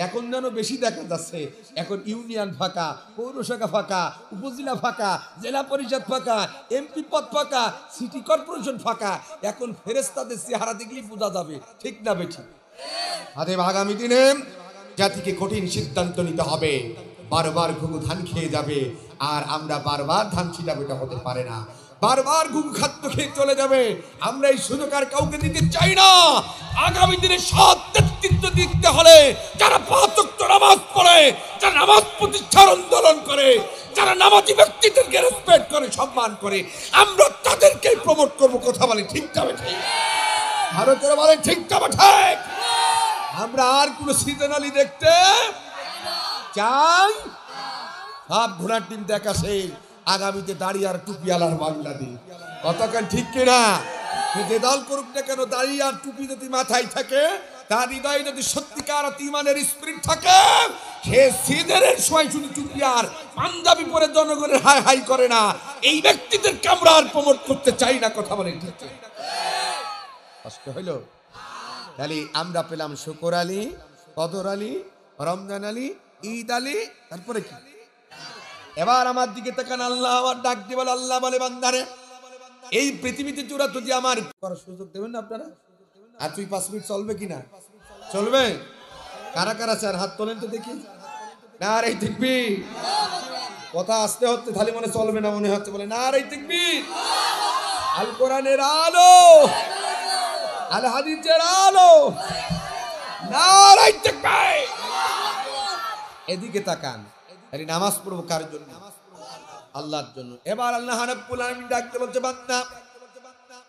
S1: এখন যেন বেশি দেখা যাচ্ছে। এখন ইউনিয়ন ফাঁকা, পৌরসভা ফাঁকা, উপজেলা ফাঁকা, জেলা পরিষদ ফাঁকা, এমপি পদ ফাঁকা, সিটি কর্পোরেশন ফাঁকা। এখন ফেরেশতাদের চেহারা দেখলেই বোঝা যাবে ঠিক না বেঠিক। আরে আগামী দিনে জাতিকে কঠিন সিদ্ধান্ত নিতে হবে। বারবার ঘুঘু ধান খেয়ে যাবে, আর আমরা বারবার ধান ছিটাবো, এটা হতে পারে না। বারবার ঘুঘু খাদ্য খেয়ে চলে যাবে, আমরা এই সুযোগ আর কাউকে দিতে চাই না। আগামী দিনে সৎ নেতৃত্ব দিতে হলে যারা 5 ওয়াক্ত নামাজ পড়ে, যারা নামাজ প্রতিষ্ঠার আন্দোলন করে, যারা নামাজি ব্যক্তিদেরকে রেসপেক্ট করে, সম্মান করে, আমরা তাদেরকে প্রমোট করবো। কথা বলে ঠিক যাবে ঠিক? ভারতের বলে ঠিক যাবে ঠিক? আমরা আর কোন সিজনালি দেখতে চাই? সব ঘোড়ার টিম দেখা সেই আগামীতে দাঁড়িয়ে আর টুপি আলার বাংলাদেশ। কতক্ষণ ঠিক কিনা? যে দল করুক না কেন, দাঁড়িয়ে আর টুপি যদি মাথায় থাকে, তার হৃদয়ে যদি সত্যিকার ইমানের স্পিরিট থাকে, সে সিজনের সময় শুধু টুপি আর পাঞ্জাবি পরে জনগণের হাই হাই করে না। এই ব্যক্তিদেরকে আমরা আর প্রমোট করতে চাই না। কথা বলেন ঠিক? কষ্ট হইল? তাহলে আমরা পেলাম শুকর আলী, কদর আলী, রমজান আলী, ঈদ আলী, তারপরে কি? এবার আমার দিকে তাকান, আল্লাহ আমার ডাক দিয়ে বলে, আল্লাহ বলে বান্দারে এই পৃথিবীতে চূড়া যদি আমার করার সুযোগ দেবেন না আপনারা? আর তুই 5 মিনিট চলবে কিনা? চলবে? কারা কারা স্যার হাত তোলেন তো দেখি। না রে তাকবীর, কথা আসতে হচ্ছে তাহলে মনে চলবে না মনে হচ্ছে, বলে না রে তাকবীর। আল কোরআনের আলো, আল হাদিসের আলো, না রে তাকবীর। এদিকে তাকান, তাহলে নামাজ পড়বো কার জন্য? আল্লাহর জন্য। এবার আল্লাহ রাব্বুল আলামিন ডাকতে বলছে, বান্দা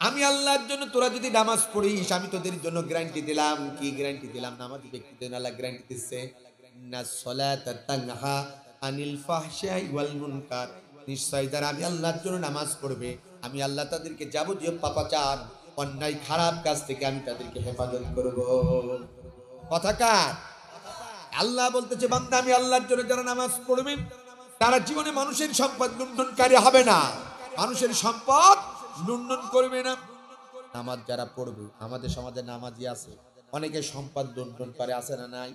S1: আমি আল্লাহর জন্য তোরা যদি নামাজ পড়িস আমি তোদের জন্য গ্যারান্টি দিলাম। কি গ্যারান্টি দিলাম? নামাজি ব্যক্তিদের আল্লাহ গ্যারান্টি দিচ্ছে, ইন্না সলাতা তানহা আনিল ফাহশাই ওয়াল মুনকার। নিশ্চয় যারা আমি আল্লাহর জন্য নামাজ পড়বে আমি আল্লাহ তাদেরকে যাবতীয় পাপাচার, অন্যায়, খারাপ কাজ থেকে আমি তাদেরকে হেফাজত করব। কথা কার? আল্লাহ বলতেছে, বান্দা আমি আল্লাহর জন্য যারা নামাজ পড়বে তারা জীবনে মানুষের সম্পদ লুণ্ঠনকারী হবে না, মানুষের সম্পদ লুণ্ঠন করবে না। নামাজ যারা পড়বে, আমাদের সমাজে নামাজি আছে অনেকে সম্পদ লুণ্ঠন করে, আছে না নাই?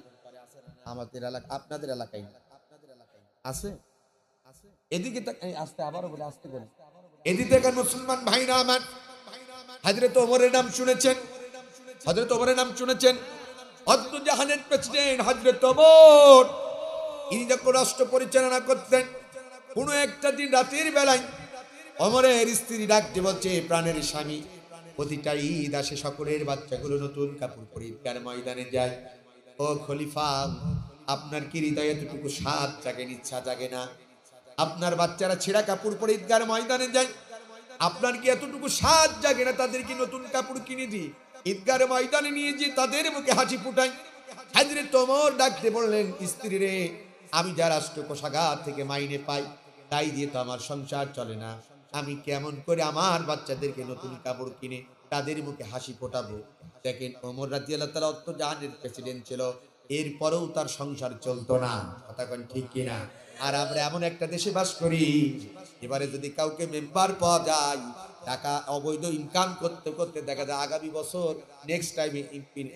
S1: আমাদের এলাকা, আপনাদের এলাকায় আছে? এদিকে আসতে আবারও বলে, আসতে বলে এদিকে দেখেন মুসলমান ভাইরা আমার, হযরত ওমরের নাম শুনেছেন? হযরত ওমরের নাম শুনেছেন? অদ্য জাহানের প্রেসিডেন্ট হযরত ওমর, ইনি যখন রাষ্ট্র পরিচালনা করতেন, কোনো একটা দিন রাতের বেলায় ওমরের স্ত্রী ডাকতে বলছে, প্রাণের স্বামী প্রতিটা ঈদ আসে সকলের বাচ্চাগুলো নতুন কাপড় পরে ঈদগার ময়দানে যায়। ও খলিফা, আপনার কি হৃদয়ে এতটুকু সাদ জাগে, ইচ্ছা জাগে না? আপনার বাচ্চারা ছেঁড়া কাপড় পরে ঈদগার ময়দানে যায়, আপনার কি এতটুকু সাদ জাগে না তাদেরকে নতুন কাপড় কিনে দিই, ঈদগার ময়দানে নিয়ে যে তাদের মুখে হাসি ফুটাই? হযরত ওমর ডাকতে বললেন, স্ত্রী রে, আমি যা রাষ্ট্র কোষাগার থেকে মাইনে পাই তাই দিয়ে তো আমার সংসার চলে না, আমি কেমন করে আমার বাচ্চাদেরকে নতুন কাপড় কিনে তাদের মুখে হাসি ফোটাবো? দেখেন ওমর রাদিয়াল্লাহু তাআলা অত জাহানের প্রেসিডেন্ট ছিল, এরপরেও তার সংসার চলতো না। কথা কোন ঠিক কিনা? আর আমরা এমন একটা দেশে বাস করি, এবারে যদি কাউকে মেম্বার পাওয়া যায়, টাকা অবৈধ ইনকাম করতে করতে দেখা যায় আগামী বছর নেক্সট টাইমে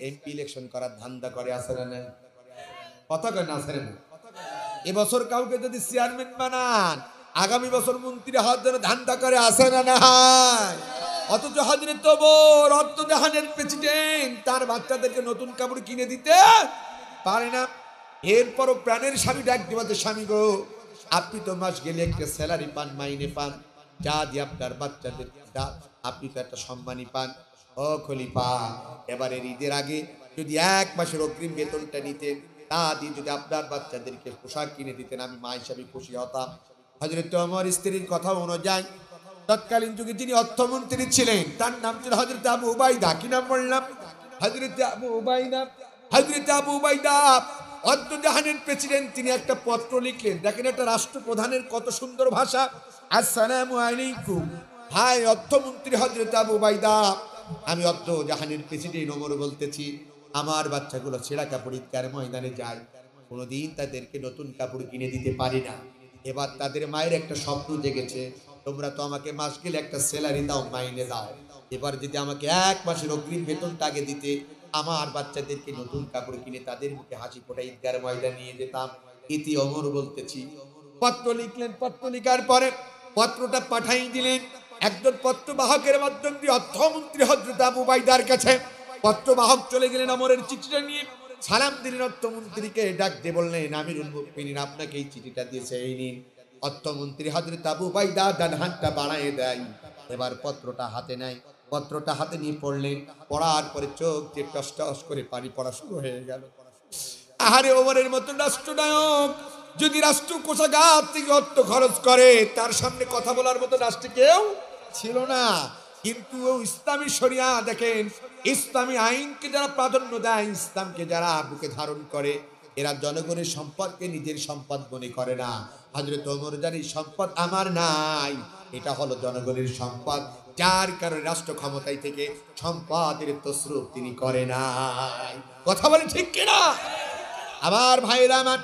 S1: এমপি ইলেকশন করার ধান্দা করে, আছে না? কথা কেন আছে না? এবছর কাউকে যদি চেয়ারম্যান বানান আগামী বছর মন্ত্রী হওয়ার জন্য ধান্দা করে, আছে না? না। অথচ হযরত ওমর অর্থ জাহানের প্রেসিডেন্ট, তার বাচ্চাদেরকে নতুন কাপড় কিনে দিতে পারে না। এরপরও প্রাণের স্বামী ডাক দিবাতে, স্বামী গো, আপনি তো মাস গেলে একটা স্যালারি পান, মাইনে পান, যা দিয়ে আপনার বাচ্চাদের আপনি তো একটা সম্মানী পান। ও খলিফা, এবারে ঈদের আগে যদি 1 মাসের অগ্রিম বেতনটা নিতেন, তা দিয়ে যদি আপনার বাচ্চাদেরকে পোশাক কিনে দিতেন, আমি মা হিসাবে খুশি হতাম। হযরত ওমর স্ত্রীর কথা অনুযায়ী তৎকালীন যুগে যিনি অর্থমন্ত্রী ছিলেন তার নাম ছিল হযরত আবু উবাইদা। কি নাম বললাম? হযরত আবু উবাইদা। হযরত আবু উবাইদা অর্থ জাহানের প্রেসিডেন্ট, তিনি একটা পত্র লিখলেন। দেখেন একটা রাষ্ট্রপ্রধানের কত সুন্দর ভাষা। আসসালামু আলাইকুম, হাই অর্থমন্ত্রী হযরত আবু উবাইদা, আমি অর্থ জাহানের প্রেসিডেন্ট ওমর বলতেছি, আমার বাচ্চাগুলো ছেঁড়া কাপড় ঈদগার ময়দানে যায়, কোনোদিন তাদেরকে নতুন কাপড় কিনে দিতে পারি না। এবার তাদের মায়ের একটা স্বপ্ন জেগেছে, তোমরা তো আমাকে মাস গেলে একটা স্যালারি দাও, মাইনে দাও, এবার যদি আমাকে 1 মাসের অগ্রিম বেতনটা আগে দিতে, আমার বাচ্চাদেরকে নতুন কাপড় কিনে তাদের মুখে হাসি ফোটাই ঈদগার ময়দানে নিয়ে যেতাম। ইতি ওমর বলতেছি। পত্র লিখলেন, পত্র লিখার পরে পত্রটা পাঠাই দিলেন একজন পত্রবাহকের মাধ্যমে দিয়ে অর্থমন্ত্রী হযরত আবু উবাইদার কাছে। পত্রবাহক চলে গেলেন ওমরের চিঠিটা নিয়ে, সালাম দিলেন অর্থমন্ত্রীকে, ডাক দিয়ে বললেন, আমিরুল মুমিনিন আপনাকে এই চিঠিটা দিয়েছে, এই নিন। অর্থমন্ত্রী হযরত আবু উবাইদা ডান হাতটা বাড়ায় দেয়, এবার পত্রটা হাতে নেয়, পত্রটা হাতে নিয়ে পড়লেন, পড়ার পরে চোখ দিয়ে টস টস করে পানি পড়া শুরু হয়ে গেল। আহারে, ওমরের মতো রাষ্ট্রনায়ক যদি রাষ্ট্র কোষাগার থেকে অর্থ খরচ করে, তার সামনে কথা বলার মতো রাষ্ট্রে কেউ ছিল না। কিন্তু ইসলামী শরিয়া দেখেন, ইসলামী আইনকে যারা প্রাধান্য দেয়, ইসলামকে যারা বুকে ধারণ করে, এরা জনগণের সম্পদকে নিজের সম্পদ মনে করে না। হযরত ওমর জানি সম্পদ আমার নাই, এটা হলো জনগণের সম্পদ, যার কারণে রাষ্ট্র ক্ষমতায় থেকে সম্পদের তসরুপ তিনি করে নাই। কথা বলে ঠিক কিনা? আমার ভাইরা আমার,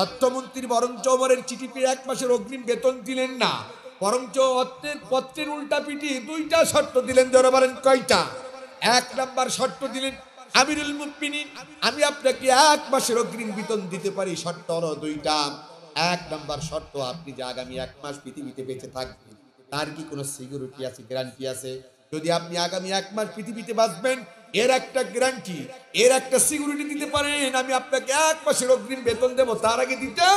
S1: অর্থমন্ত্রী বরঞ্চ ওমরের চিঠি পেয়ে 1 মাসের অগ্রিম বেতন দিলেন না, বরঞ্চ পত্রের উল্টা পিটি 2টা শর্ত দিলেন। যারা বলেন কয়টা? 1 নাম্বার শর্ত দিলেন, আমিরুল মুমিনিন, আমি আপনাকে 1 মাসের অগ্রিম বেতন দিতে পারি। শর্ত হলো 2টা। 1 নাম্বার শর্ত, আপনি যে আগামী 1 মাস পৃথিবীতে বেঁচে থাকবেন, তার কি কোনো সিকিউরিটি আছে, গ্যারান্টি আছে? যদি আপনি আগামী 1 মাস পৃথিবীতে বাঁচবেন, এর একটা গ্যারান্টি, এর একটা সিকিউরিটি দিতে পারেন, আমি আপনাকে 1 মাসের অগ্রিম বেতন দেব, তার আগে দিতে।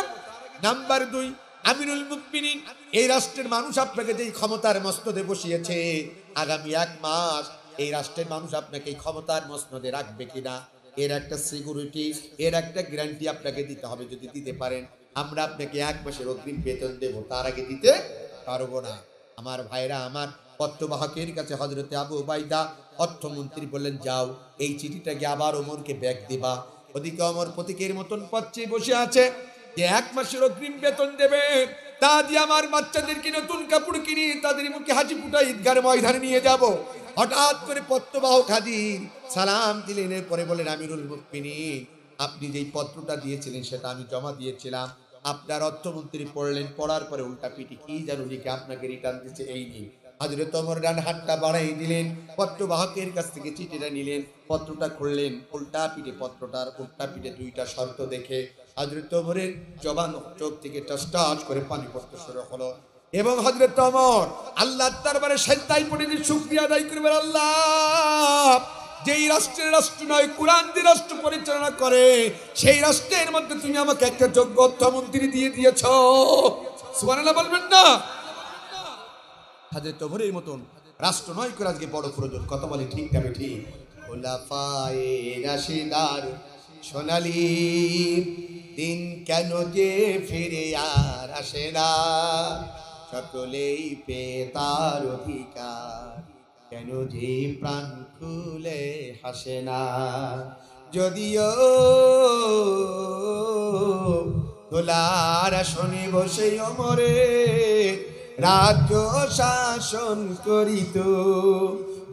S1: নাম্বার 2, আমিরুল মুমিনিন, এই রাষ্ট্রের মানুষ আপনাকে যেই ক্ষমতার মসনদে বসিয়েছে, আগামী 1 মাস এই রাষ্ট্রের মানুষ আপনাকে এই ক্ষমতার মসনদে রাখবে কিনা, এর একটা সিকিউরিটি, এর একটা গ্যারান্টি আপনাকে দিতে হবে। যদি দিতে পারেন, আমরা আপনাকে 1 মাসের অগ্রিম বেতন দেব, তার আগে দিতে পারবো না। আমার ভাইরা, আমার পত্রবাহকের কাছে হযরতে আবু উবাইদা অর্থমন্ত্রী বললেন, যাও এই চিঠিটা গিয়ে আবার ওমরকে ব্যাগ দিবা। ওদিকে ওমর প্রতীকের মতন পথে বসে আছে যে 1 মাসের অগ্রিম বেতন দেবে, তা দিয়ে আমার বাচ্চাদেরকে নতুন কাপড় কিনি, তাদের মুখে হাসি ফুটাই ঈদগার ময়দানে নিয়ে যাব। হঠাৎ করে পত্রবাহক হাজির, সালাম দিলেন, পরে বলেন, আমিরুল মুমিনিন, আপনি যেই পত্রটা দিয়েছিলেন সেটা আমি জমা দিয়েছিলাম। আপনার অর্থমন্ত্রী পড়লেন, পড়ার পরে উল্টা পিটি কি যেন লিখে আপনাকে রিটার্ন দিচ্ছে, এই নিন। হযরত ওমর ডান হাতটা বাড়াই দিলেন, পত্রবাহকের কাছ থেকে চিঠিটা নিলেন, পত্রটা খুললেন, উল্টা পিঠে পত্রটার উল্টা পিঠে 2টা শর্ত দেখে হযরত ওমরের জবান চোখ থেকে টস টস করে পানি পড়তে শুরু হলো। এবং হযরত ওমর আল্লাহর দরবারে সেজদায় পড়ে শুকরিয়া আদায় করবেন, আল্লাহ, যেই রাষ্ট্রের রাষ্ট্রনায়ক কুরআন দিয়ে রাষ্ট্র পরিচালনা করে, সেই রাষ্ট্রের মধ্যে তুমি আমাকে একটা যোগ্য অর্থমন্ত্রী দিয়ে দিয়েছো। সুবহানাল্লাহ বলবেন না? হযরত ওমরের মতন রাষ্ট্রনায়কের আজকে বড় প্রয়োজন। কথা বলে ঠিক তবে ঠিক। খোলাফায়ে রাশিদার সোনালী দিন কেন যে ফিরে আর আসে না, সকলেই পেয়ে তার অধিকার, কেন যে প্রাণ খুলে হাসে না। যদিও খোলার আসনে বসে ওমরে রাজ্য শাসন করিত,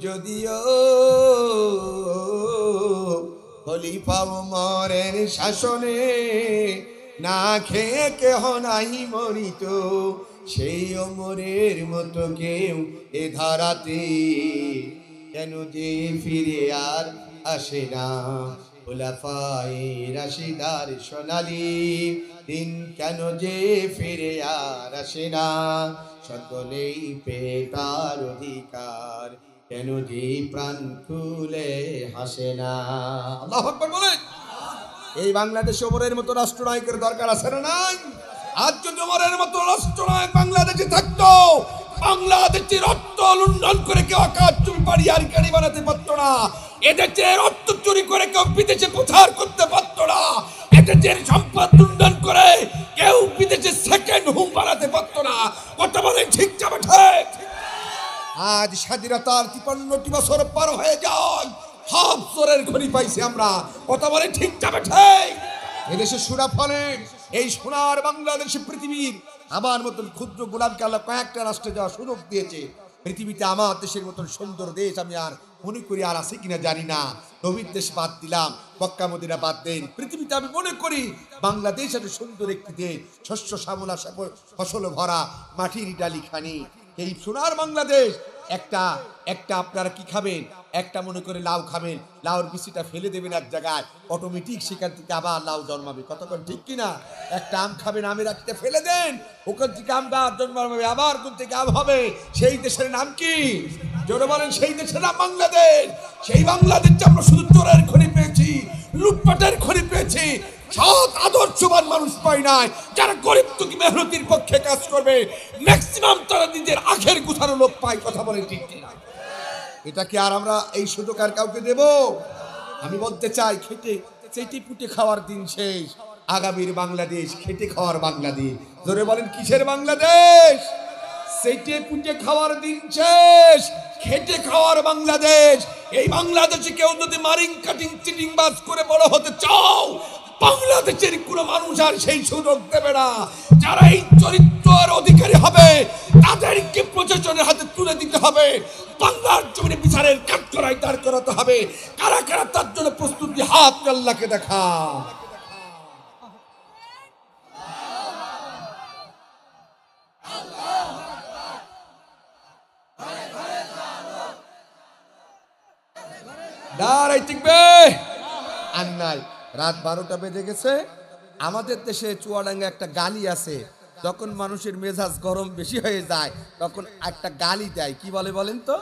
S1: যদিও খলিফা ওমরের শাসনে না খেয়ে কেহ নাই মরিত, সেই ওমরের মতো কেউ এ ধারাতে কেন যে ফিরে আর আসে না। খোলাফায়ে রাশিদার সোনালী দিন কেন যে ফিরে আর আসে না, সকলেই পেয়ে তার অধিকার, কেন যে প্রাণ খুলে হাসে না। আল্লাহু আকবার বলেন। এই বাংলাদেশে ওমরের মতো রাষ্ট্রনায়কের দরকার আছে না নাই? আজ যদি ওমরের মতো রাষ্ট্রনায়ক বাংলাদেশে থাকতো, বাংলাদেশের অর্থ লুণ্ঠন করে কেউ আকাশ চুল পাড়ি আর গাড়ি বানাতে পারতো না, এদেশের অর্থ চুরি করে কেউ বিদেশে প্রচার করতে পারতো না, এদেশের সম্পদ লুণ্ঠন করে কেউ বিদেশে সেকেন্ড হোম বানাতে পারতো না। কথা বলেন ঠিক যাবে ঠিক? আজ স্বাধীনতার 53টি বছর পার হয়ে যায়, হাফ জোরের ঘড়ি পাইছি আমরা। কথা বলে ঠিক যাবে ঠিক? এদেশে সুরা ফলে, এই সোনার বাংলাদেশে পৃথিবীর আমার মতন ক্ষুদ্র গোলামকে আল্লাহ কয়েকটা রাষ্ট্রে যাওয়ার সুযোগ দিয়েছে। পৃথিবীতে আমার দেশের মতন সুন্দর দেশ আমি আর মনে করি আর আছে কিনা জানি না। নবীর দেশ বাদ দিলাম, মক্কা মদিনা বাদ দেন, পৃথিবীতে আমি মনে করি বাংলাদেশ এত সুন্দর একটি দেশ, শস্য শ্যামলা ফসল ভরা, মাটির ডালি খানি। এই সোনার বাংলাদেশ একটা আপনারা কি খাবেন, একটা মনে করে লাউ খাবেন, লাউর বিচিটা ফেলে দেবেন এক জায়গায়, অটোমেটিক সেখান থেকে আবার লাউ জন্মাবে। কতক্ষণ ঠিক কিনা? একটা আম খাবেন, আমের আটিটা ফেলে দেন, ওখান থেকে আম গাছ জন্মাবে, আবার কোন থেকে আম হবে। সেই দেশের নাম কি? জোরে বলেন। সেই দেশের নাম বাংলাদেশ। সেই বাংলাদেশে আমরা শুধু চোরের খনি পেয়েছি, লুটপাটের খনি পেয়েছি, সৎ আদর্শবান মানুষ পাই নাই, যারা গরিব দুঃখী মেহনতির পক্ষে কাজ করবে। ম্যাক্সিমাম তারা নিজের আখের গুছানো লোক পায়। কথা বলে ঠিক কিনা? এটা কি আর আমরা এই সুযোগ আর কাউকে দেব? আমি বলতে চাই, খেটে চেটে পুটে খাওয়ার দিন শেষ, আগামীর বাংলাদেশ খেটে খাওয়ার বাংলাদেশ। জোরে বলেন কিসের বাংলাদেশ? চেটে পুটে খাওয়ার দিন শেষ, খেটে খাওয়ার বাংলাদেশ। এই বাংলাদেশে কেউ যদি মারিং কাটিং চিটিং বাজ করে বড় হতে চাও, বাংলাদেশের কোন মানুষ আর সেই সুযোগ দেবে না। যারা এই চরিত্রের অধিকারী হবে তাদেরকে প্রশাসনের হাতে তুলে দিতে হবে, বাংলার জমিনে বিচারের কাঠগড়ায় দাঁড় করাতে হবে। কারা কারা তার জন্য প্রস্তুতি? হাত আল্লাহকে দেখা। দাঁড়াই টিকবে আর নাই। রাত 12টা বেজে গেছে। আমাদের দেশে চুয়াডাঙ্গা একটা গালি আছে, যখন মানুষের মেজাজ গরম বেশি হয়ে যায় তখন একটা গালি দেয়, কি বলে বলেন তো?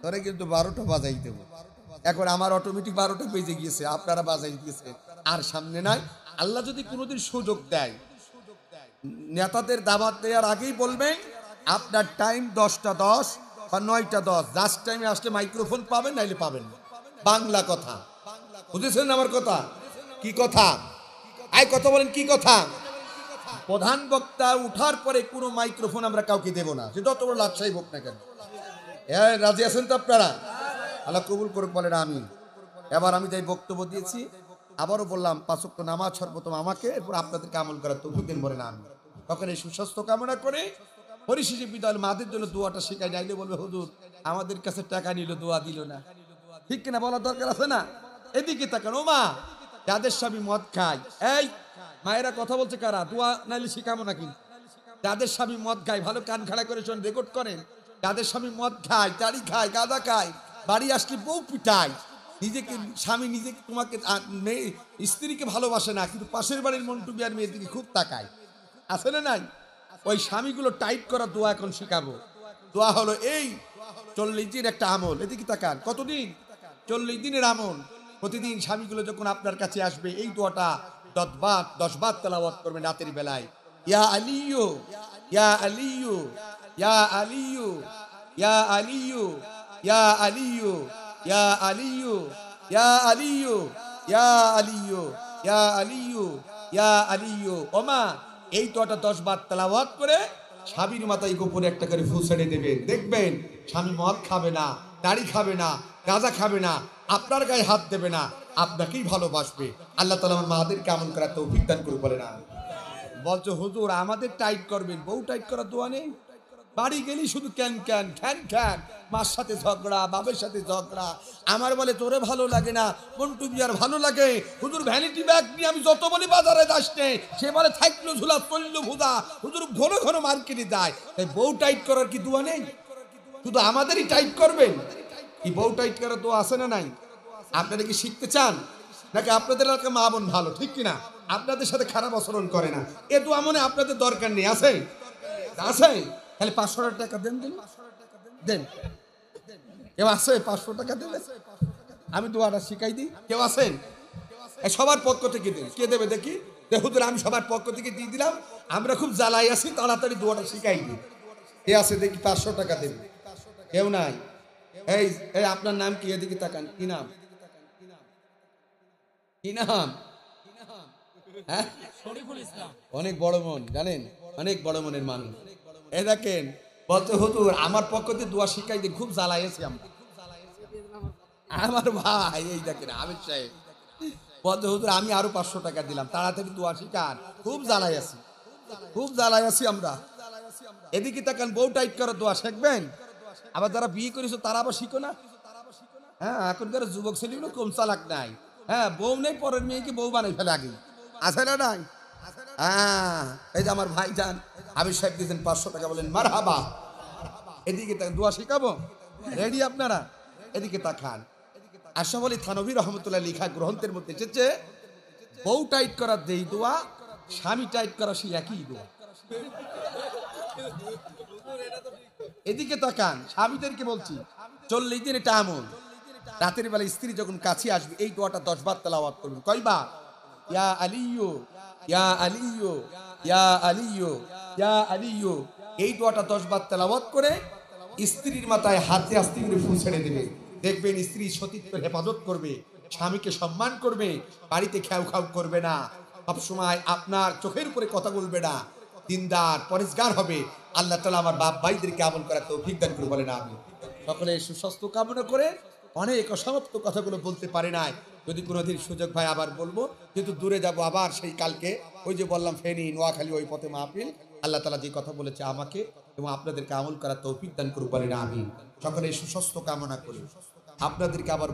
S1: ধরে কিন্তু 12টা বাজাই দেবো। এখন আমার অটোমেটিক 12টা বেজে গিয়েছে, আপনারা বাজাই দিয়েছেন, আর সামনে নাই। আল্লাহ যদি কোনোদিন সুযোগ দেয়, নেতাদের দাওয়াত দেওয়ার আগেই বলবেন আপনার টাইম 10টা 10 বা 9টা 10, জাস্ট টাইমে আসলে মাইক্রোফোন পাবেন, নাইলে পাবেন না। বাংলা কথা বুঝেছেন আমার কথা? কি কথা? আই কথা বলেন, কি কথা? প্রধান বক্তা উঠার পরে কোনো মাইক্রোফোন আমরা কাউকে দেব না, যে যত বড় লাটসাই হোক না কেন। রাজি আছেন তো আপনারা? আল্লাহ কবুল করুক বলেন আমিন। এবার আমি যাই বক্তব্য দিয়েছি, আবারও বললাম 5 ওয়াক্ত নামাজ সর্বপ্রথম আমাকে, এরপর আপনাদেরকে আমল করার তৌফিক দেন বলেন আমিন। তখন এই সুস্বাস্থ্য কামনা করে পরিশেষে বিদায় মাদের জন্য দোয়াটা শেখাই, নাইলে বলবে হুজুর আমাদের কাছে টাকা নিল, দোয়া দিল না। ঠিক কিনা বলার দরকার আছে না? এদিকে তাকান। ও মা, যাদের স্বামী মদ খায়, এই মায়েরা কথা বলছে কারা? দোয়া নাইলে শিখাবো নাকি? যাদের স্বামী মদ খায়, ভালো কান খাড়া করে শোন, রেকর্ড করেন। যাদের স্বামী মদ খায়, তাড়ি খায়, গাঁদা খায়, বাড়ি আসলে বউ পিটায়, নিজেকে স্বামী নিজেকে তোমাকে স্ত্রীকে ভালোবাসে না, কিন্তু পাশের বাড়ির মন্টু বিয়ার মেয়ের দিকে খুব তাকায়, আছে না নাই? ওই স্বামীগুলো টাইট করা দোয়া এখন শিখাবো। দোয়া হলো এই 40 দিন একটা আমল। এদিকে তাকান, কতদিন? 40 দিনের আমল। প্রতিদিন স্বামীগুলো যখন আপনার কাছে আসবে এই দোয়াটা 10 বার তেলাওয়াত করবেন রাতের বেলায়। ইয়া আলিয়ু ইয়া আলিয়ু ইয়া আলিয়ু ইয়া আলিয়ু ইয়া আলিয়ু ইয়া আলিয়ু ইয়া আলিয়ু ইয়া আলিয়ু ইয়া আলিয়ু ইয়া আলিয়ু। ওমা, এই দোয়াটা 10 বার তেলাওয়াত করে স্বামীর মাথায় গোপনে একটা করে ফু ছেড়ে দেবেন। দেখবেন স্বামী মদ খাবে না, দাড়ি খাবে না, গাঁজা খাবে না, আপনার গায়ে হাত দেবে না, আপনাকেই ভালোবাসবে। আল্লাহ তাআলা আমার মাদেরকে আমল করার তৌফিক দান করুন বলেন আমিন। বলছো হুজুর আমাদের টাইট করবেন, বউ টাইট করার দোয়া নেই? বাড়ি গেলি শুধু ক্যান ক্যান খ্যান খ্যান, মার সাথে ঝগড়া, বাবার সাথে ঝগড়া। আমার বলে তোরে ভালো লাগে না, মন্টু বিয়ার ভালো লাগে। হুজুর ভ্যানিটি ব্যাগ নিয়ে আমি যত বলি বাজারে যাস নে, সে বলে থাকলো ঝুলা চললো ভুদা। হুজুর ঘন ঘন মার্কেটে যায়। তাই বউ টাইট করার কি দোয়া নেই? শুধু আমাদেরই টাইট করবেন? কি বউ টাইট করার দোয়া আছে না নাই? আপনারা কি শিখতে চান? নাকি আপনাদের এলাকার মা বোন ভালো, ঠিক কিনা, আপনাদের সাথে খারাপ আচরণ করে না? এ দোয়া মনে আপনাদের দরকার নেই? আছে? আছে? তাহলে 500 টাকা দেন, দেন দেন। কেউ আছে 500 টাকা দেবে? আমি দোয়াটা শিখাই দিই। কেউ আছেন? সবার পক্ষ থেকে দেন। কে দেবে দেখি? হুজুর আমি সবার পক্ষ থেকে দিয়ে দিলাম, আমরা খুব জ্বালাই আছি, তাড়াতাড়ি দোয়াটা শিখাই দিই। কে আছে দেখি 500 টাকা দেবে? কেউ নাই? এই এই আপনার নাম কি? এদিকে তাকান। কি নাম? কি নাম? হ্যাঁ, অনেক বড় মন, জানেন, অনেক বড় মনের মানুষ। এই দেখেন, বলতে হুজুর আমার পক্ষ থেকে দোয়া শিখাই দিই, খুব জ্বালাই আছি আমরা। আমার ভাই এই দেখেন আমির সাহেব বলতে হুজুর আমি আরো 500 টাকা দিলাম, তাড়াতাড়ি দোয়া শিখান, খুব জ্বালাই আছি, খুব জ্বালাই আছি আমরা। এদিকে তাকান, বউ টাইট করার দোয়া শিখবেন? আবার যারা বিয়ে করেছো তারা আবার শিখো না? হ্যাঁ, এখনকার যুবক ছেলেগুলো কম চালাক নাই। হ্যাঁ, বউ নেই, পরের মেয়েকে বউ বানাই ফেলে আগে, আছে না নাই? হ্যাঁ, এই যে আমার ভাই যান আমির সাহেব দিয়েছেন 500 টাকা, বলেন মারহাবা। এদিকে তাকান, দোয়া শিখাবো, রেডি আপনারা? এদিকে তাকান। আশরাফ আলী থানভী রহমতুল্লাহ লেখা গ্রন্থের মধ্যে এসেছে বউ টাইট করার যেই দোয়া, স্বামী টাইট করা সেই একই দোয়া। এদিকে তাকান, স্বামীদেরকে বলছি 40 দিন এটা আমল। রাতের বেলা স্ত্রী যখন কাছে আসবে এই দোয়াটা 10 বার তেলাওয়াত করবেন। কয়বার? ইয়া আলিয়ু ইয়া আলিয়ু ইয়া আলিয়ু ইয়া আলিয়ু। এই দোয়াটা 10 বার তেলাওয়াত করে স্ত্রীর মাথায় হাতে আস্তে করে ফুল ছেড়ে দেবে। দেখবেন স্ত্রী সতীত্বের হেফাজত করবে, স্বামীকে সম্মান করবে, বাড়িতে খেয়াও খাও করবে না, সবসময় আপনার চোখের উপরে কথা বলবে না, দিনদার পরেশগার হবে। আল্লাহ তাআলা আমার বাপ ভাইদেরকে আমল করার তৌফিক দান করুন বলেন আমিন। সকলে সুস্বাস্থ্য কামনা করে অনেক অসমাপ্ত কথাগুলো বলতে পারে নাই, যদি কোনোদিন সুযোগ ভাই আবার বলবো, কিন্তু দূরে যাব আবার সেই কালকে, ওই যে বললাম ফেনী নোয়াখালী ওই পথে মাহফিল। আল্লাহ তাআলা যে কথা বলেছে আমাকে এবং আপনাদেরকে আমল করার তৌফিক দান করুন বলেন আমিন। সকলে সুস্বাস্থ্য কামনা করি আপনাদেরকে আবার